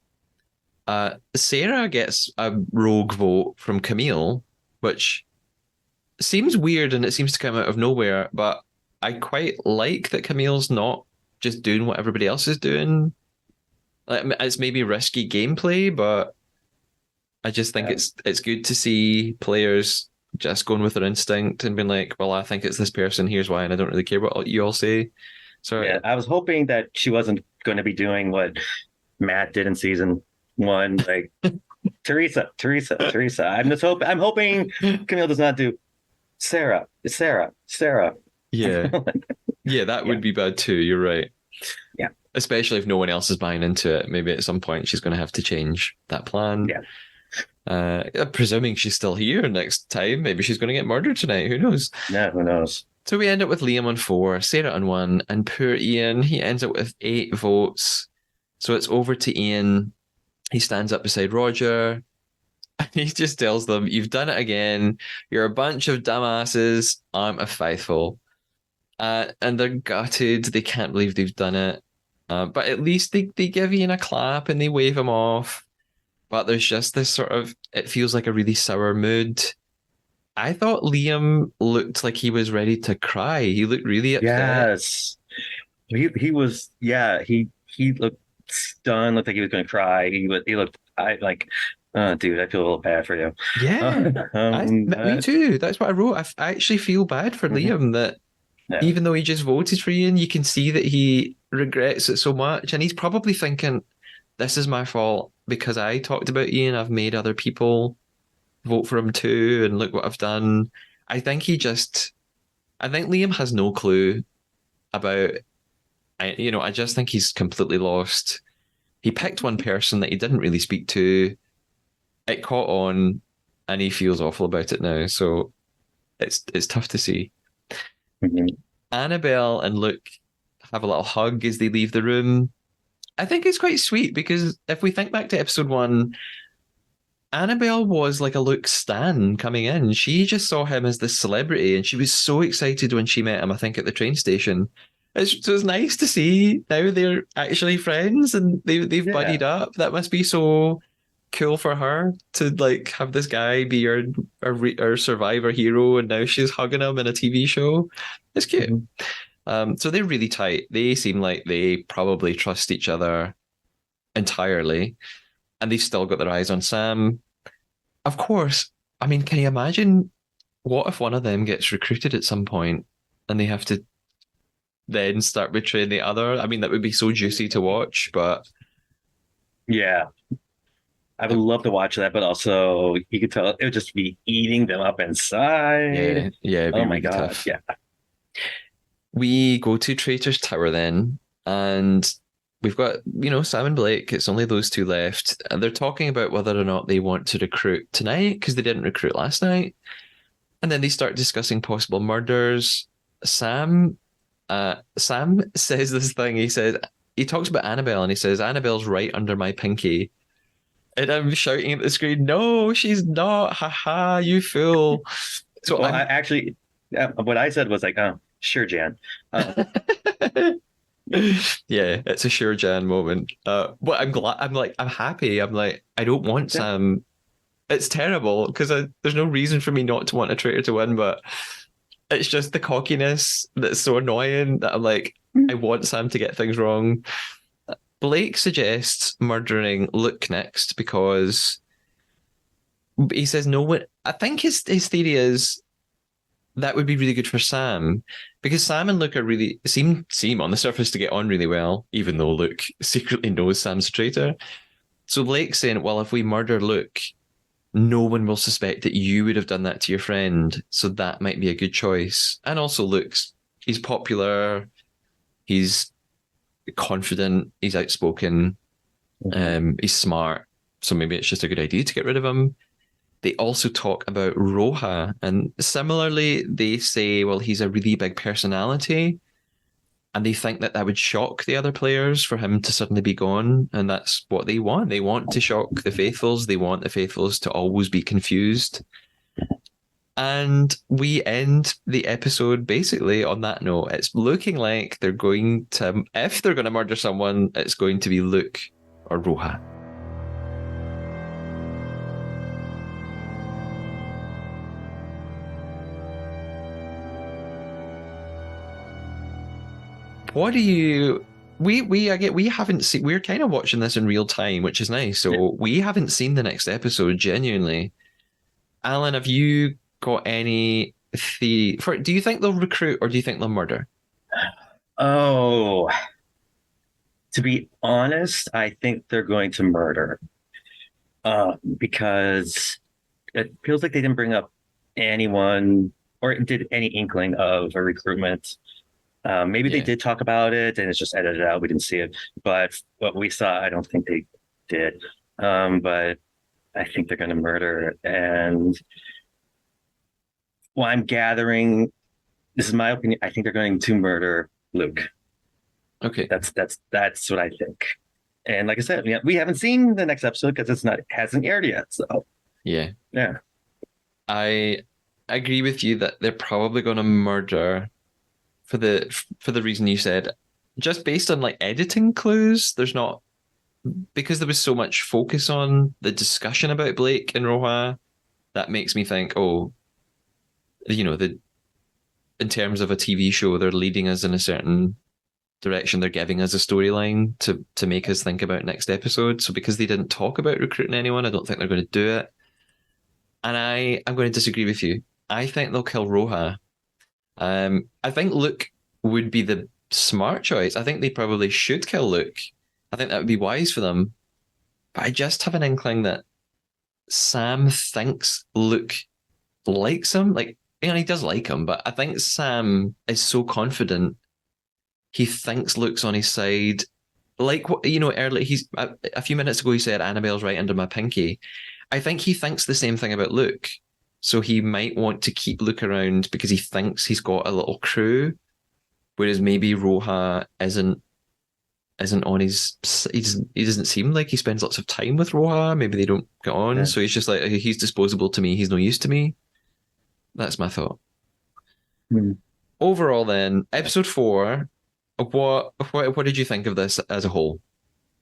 Sarah gets a rogue vote from Camille, which seems weird and it seems to come out of nowhere, but I quite like that Camille's not just doing what everybody else is doing. Like, it's maybe risky gameplay, but I just think Yeah. it's good to see players just going with their instinct and being like, well, I think it's this person, here's why, and I don't really care what you all say. So Yeah, I was hoping that she wasn't going to be doing what Matt did in season 1, like Teresa. I'm hoping Camille does not do Sarah. It's Sarah. yeah. Yeah, that Yeah, would be bad too. You're right. yeah, Especially if no one else is buying into it. Maybe at some point she's going to have to change that plan. yeah. Presuming she's still here next time, maybe she's going to get murdered tonight. Who knows? No, who knows? So we end up with Liam on 4, Sarah on 1, and poor Ian, he ends up with 8 votes. So it's over to Ian. He stands up beside Roger and he just tells them, you've done it again. You're a bunch of dumbasses. I'm a faithful. And they're gutted. They can't believe they've done it. But at least they give Ian a clap and they wave him off. But there's just this sort of, it feels like a really sour mood. I thought Liam looked like he was ready to cry. He looked really upset. Yes, he was. Yeah, he looked stunned. Looked like he was going to cry. He looked. I like. Dude, I feel a little bad for you. Yeah, me too. That's what I wrote. I actually feel bad for Mhm. Liam that Yeah, even though he just voted for Ian, you can see that he regrets it so much. And he's probably thinking, this is my fault because I talked about Ian. I've made other people vote for him too. And look what I've done. I think I think Liam has no clue about, I just think he's completely lost. He picked one person that he didn't really speak to. It caught on and he feels awful about it now. So it's tough to see. mhm. Annabelle and Luke have a little hug as they leave the room. I think it's quite sweet because if we think back to episode 1, Annabelle was like a Luke stan coming in. She just saw him as this celebrity and she was so excited when she met him, I think, at the train station. So it's nice to see now they're actually friends and they've Yeah. buddied up. That must be so cool for her to like have this guy be her survivor hero and now she's hugging him in a TV show. It's cute. Mhm. So they're really tight. They seem like they probably trust each other entirely, and they've still got their eyes on Sam. Of course, I mean, can you imagine what if one of them gets recruited at some point and they have to then start betraying the other? I mean, that would be so juicy to watch, but Yeah. I would love to watch that, but also you could tell it would just be eating them up yeah, inside. yeah, it'd be Oh my really God. tough. Yeah. We go to Traitors Tower then, and we've got, Sam and Blake. It's only those 2 left. And they're talking about whether or not they want to recruit tonight because they didn't recruit last night. And then they start discussing possible murders. Sam says this thing. He talks about Annabelle and he says, Annabelle's right under my pinky. And I'm shouting at the screen, no, she's not. Ha ha, you fool. So Well, I actually, what I said was like, oh, sure, Jan. Yeah, it's a sure Jan moment. But I'm glad. I'm happy. I'm like, I don't want Yeah. Sam. It's terrible because there's no reason for me not to want a traitor to win, but it's just the cockiness that's so annoying that I'm like, I want Sam to get things wrong. Blake suggests murdering Luke next because he says no one. I think his theory is that would be really good for Sam because Sam and Luke are really seem on the surface to get on really well, even though Luke secretly knows Sam's a traitor. So Blake's saying, well, if we murder Luke, no one will suspect that you would have done that to your friend. So that might be a good choice. And also, looks, he's popular, he's confident, he's outspoken, Mhm. he's smart. So maybe it's just a good idea to get rid of him. They also talk about Roja, and similarly, they say, well, he's a really big personality, and they think that that would shock the other players for him to suddenly be gone, and that's what they want. They want to shock the faithfuls. They want the faithfuls to always be confused. And we end the episode basically on that note. It's looking like they're going to, if they're going to murder someone, it's going to be Luke or Roja. What do you? We haven't seen. We're kind of watching this in real time, which is nice. So we haven't seen the next episode. Genuinely, Alan, have you got any theory for? Do you think they'll recruit or do you think they'll murder? Oh, to be honest, I think they're going to murder. Because it feels like they didn't bring up anyone or did any inkling of a recruitment. Maybe they Yeah. did talk about it and it's just edited out. We didn't see it, but what we saw, I don't think they did. But I think they're going to murder. And well, I'm gathering, this is my opinion. I think they're going to murder Luke. Okay. That's what I think. And like I said, we haven't seen the next episode because it hasn't aired yet. So Yeah. yeah. I agree with you that they're probably going to murder for the reason you said. Just based on like editing clues, there's not because there was so much focus on the discussion about Blake and Roja. That makes me think, oh, the in terms of a TV show, they're leading us in a certain direction. They're giving us a storyline to make us think about next episode. So because they didn't talk about recruiting anyone, I don't think they're going to do it. And I'm going to disagree with you. I think they'll kill Roja. I think Luke would be the smart choice. I think they probably should kill Luke. I think that would be wise for them. But I just have an inkling that Sam thinks Luke likes him. Like, he does like him, but I think Sam is so confident he thinks Luke's on his side. Like what earlier, he's a few minutes ago he said Annabelle's right under my pinky. I think he thinks the same thing about Luke. So he might want to keep Luke around because he thinks he's got a little crew, whereas maybe Roja isn't on his. He doesn't seem like he spends lots of time with Roja. Maybe they don't get on, Yeah. so he's just like he's disposable to me. He's no use to me. That's my thought. Hmm. Overall, then episode 4. What did you think of this as a whole?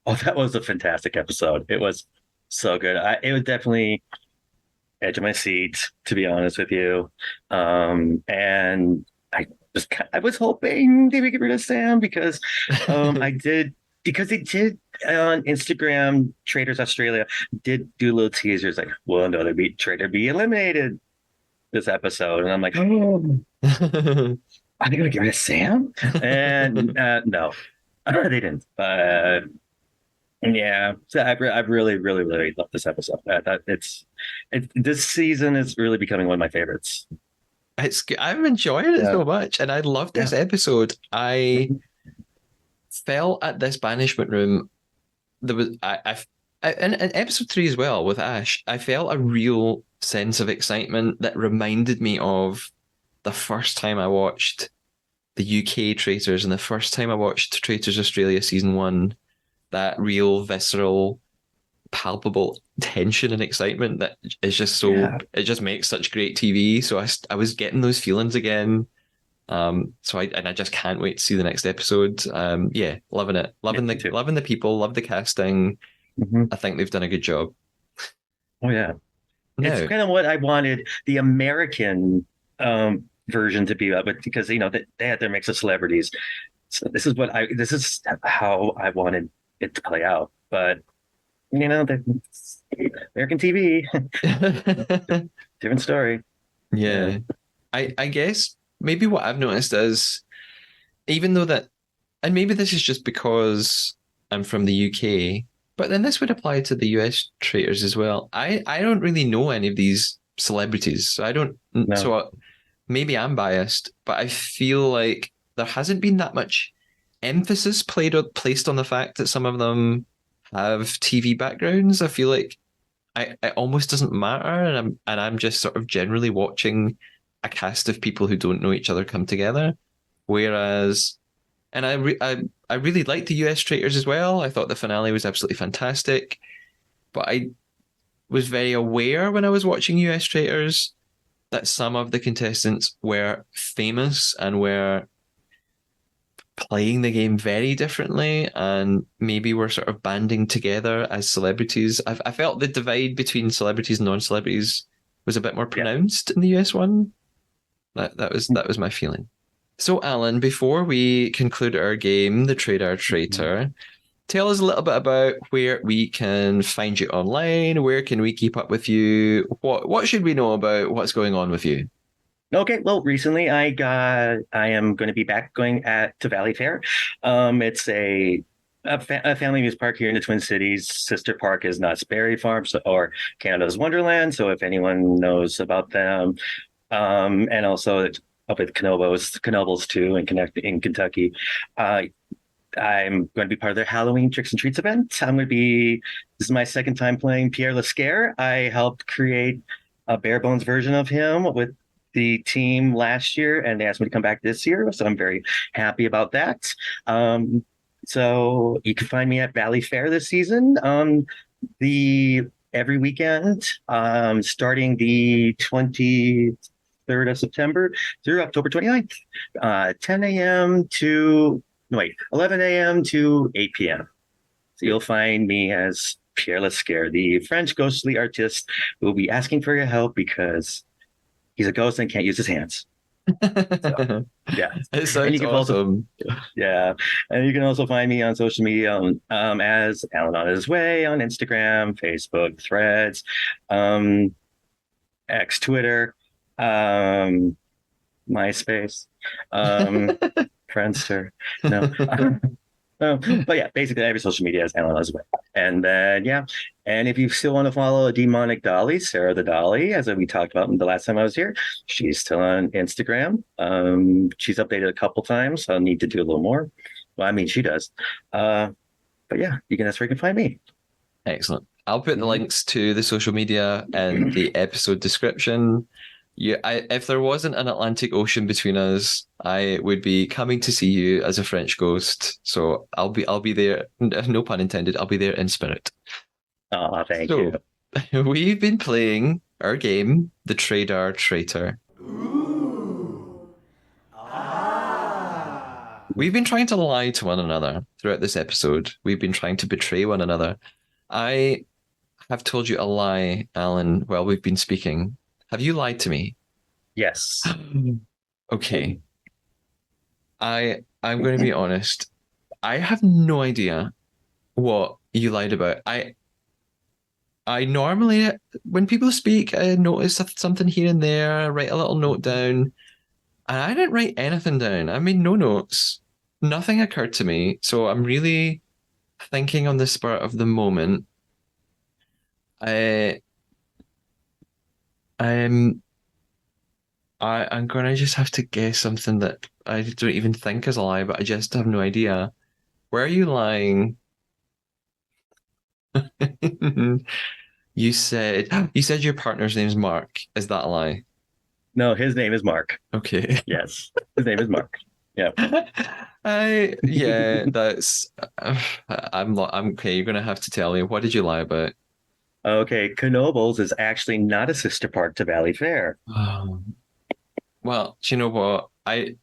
Oh, that was a fantastic episode. It was so good. It was definitely edge of my seat, to be honest with you. And I was hoping they would get rid of Sam because I did because they did on Instagram. Traitors Australia did do little teasers like, "Will another traitor be eliminated this episode?" And I'm like, "Oh, are they going to get rid of Sam?" And no, they didn't. But yeah, so I really, really, really love this episode. This season is really becoming one of my favorites. I'm enjoying it Yeah, so much, and I love this yeah, episode. I felt at this banishment room. There was in episode 3 as well with Ash. I felt a real sense of excitement that reminded me of the first time I watched the UK Traitors and the first time I watched Traitors Australia season 1. That real visceral, palpable tension and excitement that is just so. yeah, It just makes such great TV. So I was getting those feelings again. I just can't wait to see the next episode. Yeah, loving it, yeah. Me too. loving the people, love the casting. Hmm. I think they've done a good job. Oh yeah, it's Now, kind of what I wanted the American version to be, but because they had their mix of celebrities, so this is how I wanted it to play out. But the American TV, different story. Yeah. yeah, I guess maybe what I've noticed is even though that, and maybe this is just because I'm from the UK, But then this would apply to the US traitors as well. I don't really know any of these celebrities, so I don't. No. So maybe I'm biased, but I feel like there hasn't been that much emphasis placed on the fact that some of them have TV backgrounds. I feel like it almost doesn't matter, and I'm just sort of generally watching a cast of people who don't know each other come together. Whereas, and I really liked the US Traitors as well. I thought the finale was absolutely fantastic, but I was very aware when I was watching US Traitors that some of the contestants were famous and were playing the game very differently, and maybe were sort of banding together as celebrities. I felt the divide between celebrities and non-celebrities was a bit more Yeah. pronounced in the US one. That was my feeling. So, Alan, before we conclude our game, The Trade Our Traitor, tell us a little bit about where we can find you online. Where can we keep up with you? What should we know about what's going on with you? Okay, well, recently I am going to be back going to Valley Fair. It's a family amusement park here in the Twin Cities. Sister park is Knott's Berry Farm or Canada's Wonderland. So if anyone knows about them, and also up at Knoebels too, in Kentucky. I'm going to be part of their Halloween Tricks and Treats event. This is my second time playing Pierre Lescare. I helped create a bare bones version of him with the team last year, and they asked me to come back this year. So I'm very happy about that. So you can find me at Valley Fair this season. Every weekend, starting the 23rd of September through October 29th, 10 a.m. to, no, wait, 11 a.m. to 8 p.m. So you'll find me as Pierre Lescare, the French ghostly artist who will be asking for your help because he's a ghost and can't use his hands. So, yeah. It And you sounds can also, awesome. yeah. And you can also find me on social media as Alan on his way on Instagram, Facebook, Threads, X, Twitter, MySpace, Friendster. No. But yeah, basically every social media is Alan Osway. And then, yeah. And if you still want to follow a demonic dolly, Sarah the Dolly, as we talked about the last time I was here, she's still on Instagram. She's updated a couple times. So I'll need to do a little more. Well, I mean, she does. But yeah, that's where you can find me. Excellent. I'll put the links to the social media in the episode description. Yeah, if there wasn't an Atlantic Ocean between us, I would be coming to see you as a French ghost. So I'll be there. No pun intended. I'll be there in spirit. Oh, thank you. We've been playing our game, The Trader Traitor. We've been trying to lie to one another throughout this episode. We've been trying to betray one another. I have told you a lie, Alan, while we've been speaking. Have you lied to me? Yes. Okay. I'm going to be honest. I have no idea what you lied about. I normally, when people speak, I notice something here and there. I write a little note down, and I didn't write anything down. I made no notes. Nothing occurred to me. So I'm really thinking on the spur of the moment. I I'm I'm gonna just have to guess something that I don't even think is a lie, but I just have no idea. Where are you lying? You said your partner's name's Mark. Is that a lie? No, his name is Mark. Okay. Yes, his name is Mark. Yeah. Yeah, that's I'm okay, you're gonna have to tell me. What did you lie about? Okay, Knoebels is actually not a sister park to Valley Fair. Well, do you know what? I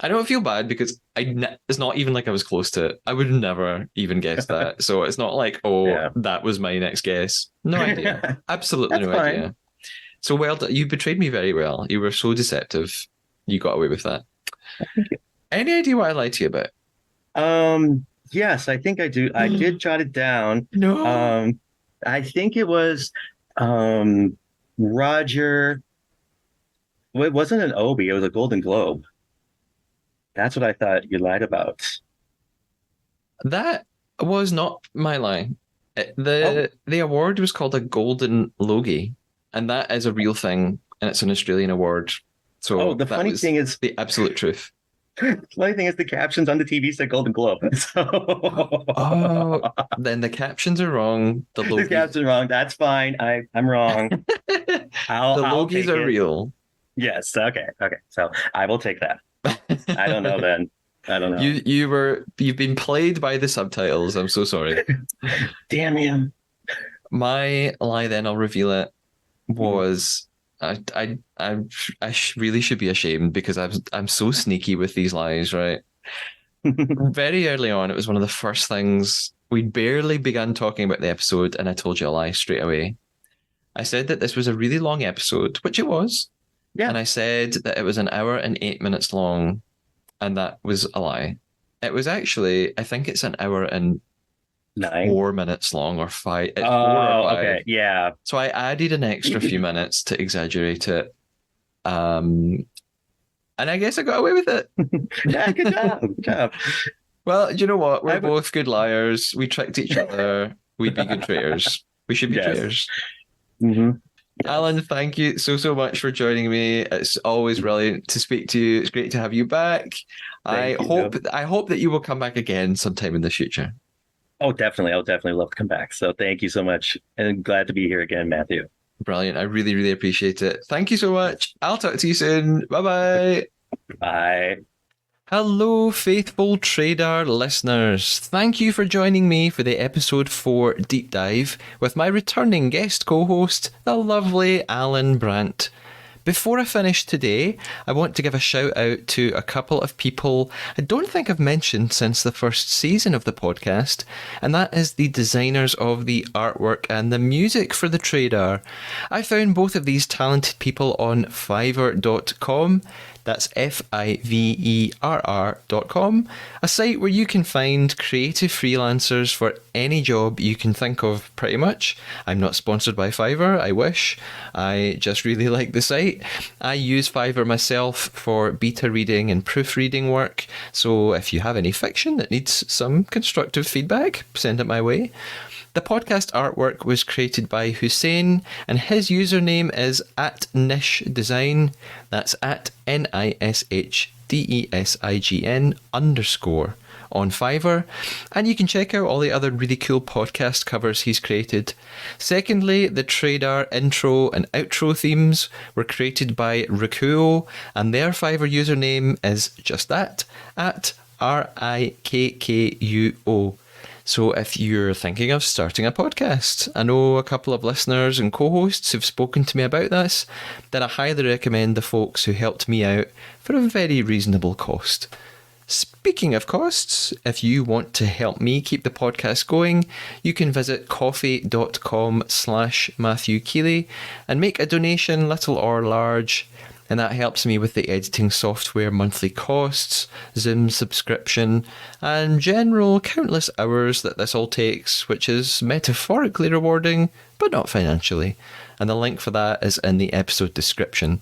don't feel bad because it's not even like I was close to it. I would never even guess that. So it's not like, oh, Yeah. that was my next guess. No idea. Absolutely That's no fine. idea. So well, you betrayed me very well. You were so deceptive. You got away with that. Thank you. Any idea what I lied to you about? Yes, I think I do. I did jot it down. No. I think it was Roger. Well, it wasn't an Obie, it was a Golden Globe. That's what I thought you lied about. That was not my lie. Oh, The award was called a Golden Logie, and that is a real thing, and it's an Australian award. oh, So the that funny was thing is, the absolute truth. the captions on the TV said Golden Globe. Oh, So then the captions are wrong. The the Logies, captions wrong. That's fine. I'm wrong. the I'll Logies take are it. real. Yes. Okay. Okay. So I will take that. I don't know then. I don't know. You've been played by the subtitles. I'm so sorry. Damn him. My lie, then I'll reveal it, was really should be ashamed because I'm so sneaky with these lies, right? Very early on, it was one of the first things we'd barely begun talking about the episode, and I told you a lie straight away. I said that this was a really long episode, which it was, Yeah. and I said that it was an hour and 8 minutes long, and that was a lie. It was actually, I think it's an hour and 9. 4 minutes long, or five. It's 4 or 5. Okay. Yeah. So I added an extra few minutes to exaggerate it. Um, and I guess I got away with it. Yeah. Good job. Good job. Well, do you know what? We're I would. both good liars. We tricked each other. We'd be good traitors. We should be Yes. traitors. Mm-hmm. Alan, thank you so much for joining me. It's always brilliant to speak to you. It's great to have you back. Thank you. I hope that you will come back again sometime in the future. Oh, definitely. I'll definitely love to come back. So thank you so much. And glad to be here again, Matthew. Brilliant. I really, really appreciate it. Thank you so much. I'll talk to you soon. Bye-bye. Bye. Hello, faithful Trader listeners. Thank you for joining me for the episode 4 deep dive with my returning guest co-host, the lovely Alan Brandt. Before I finish today, I want to give a shout out to a couple of people I don't think I've mentioned since the first season of the podcast, and that is the designers of the artwork and the music for the Trader. I found both of these talented people on Fiverr.com. That's Fiverr.com, a site where you can find creative freelancers for any job you can think of, pretty much. I'm not sponsored by Fiverr, I wish. I just really like the site. I use Fiverr myself for beta reading and proofreading work, so if you have any fiction that needs some constructive feedback, send it my way. The podcast artwork was created by Hussein, and his username is @nishdesign. That's @NISHDESIGN_ on Fiverr, and you can check out all the other really cool podcast covers he's created. Secondly, the Trader intro and outro themes were created by Rikuo, and their Fiverr username is just that, @RIKKUO. So if you're thinking of starting a podcast, I know a couple of listeners and co-hosts who've spoken to me about this, then I highly recommend the folks who helped me out for a very reasonable cost. Speaking of costs, if you want to help me keep the podcast going, you can visit coffee.com/Matthew Keeley and make a donation, little or large. And that helps me with the editing software monthly costs, Zoom subscription, and general countless hours that this all takes, which is metaphorically rewarding, but not financially. And the link for that is in the episode description.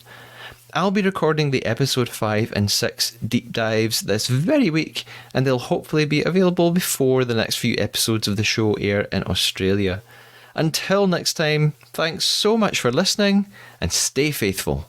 I'll be recording the episode 5 and 6 deep dives this very week, and they'll hopefully be available before the next few episodes of the show air in Australia. Until next time, thanks so much for listening, and stay faithful.